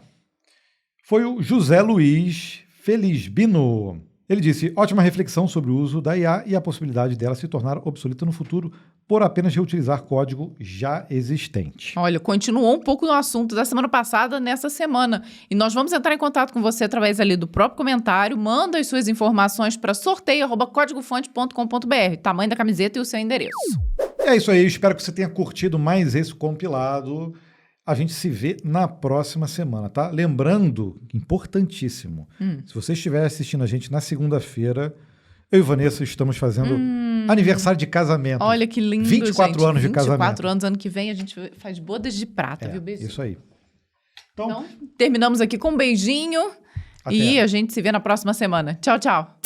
Foi o José Luiz Felizbino. Ele disse, ótima reflexão sobre o uso da IA e a possibilidade dela se tornar obsoleta no futuro por apenas reutilizar código já existente. Olha, continuou um pouco no assunto da semana passada nessa semana. E nós vamos entrar em contato com você através ali do próprio comentário. Manda as suas informações para sorteio@códigofonte.com.br. Tamanho da camiseta e o seu endereço. É isso aí, eu espero que você tenha curtido mais esse compilado. A gente se vê na próxima semana, tá? Lembrando, importantíssimo, se você estiver assistindo a gente na segunda-feira, eu e Vanessa estamos fazendo aniversário de casamento. Olha que lindo, 24 anos de casamento. 24 anos, ano que vem a gente faz bodas de prata, viu, beijinho? Isso aí. Então, terminamos aqui com um beijinho e a gente se vê na próxima semana. Tchau, tchau.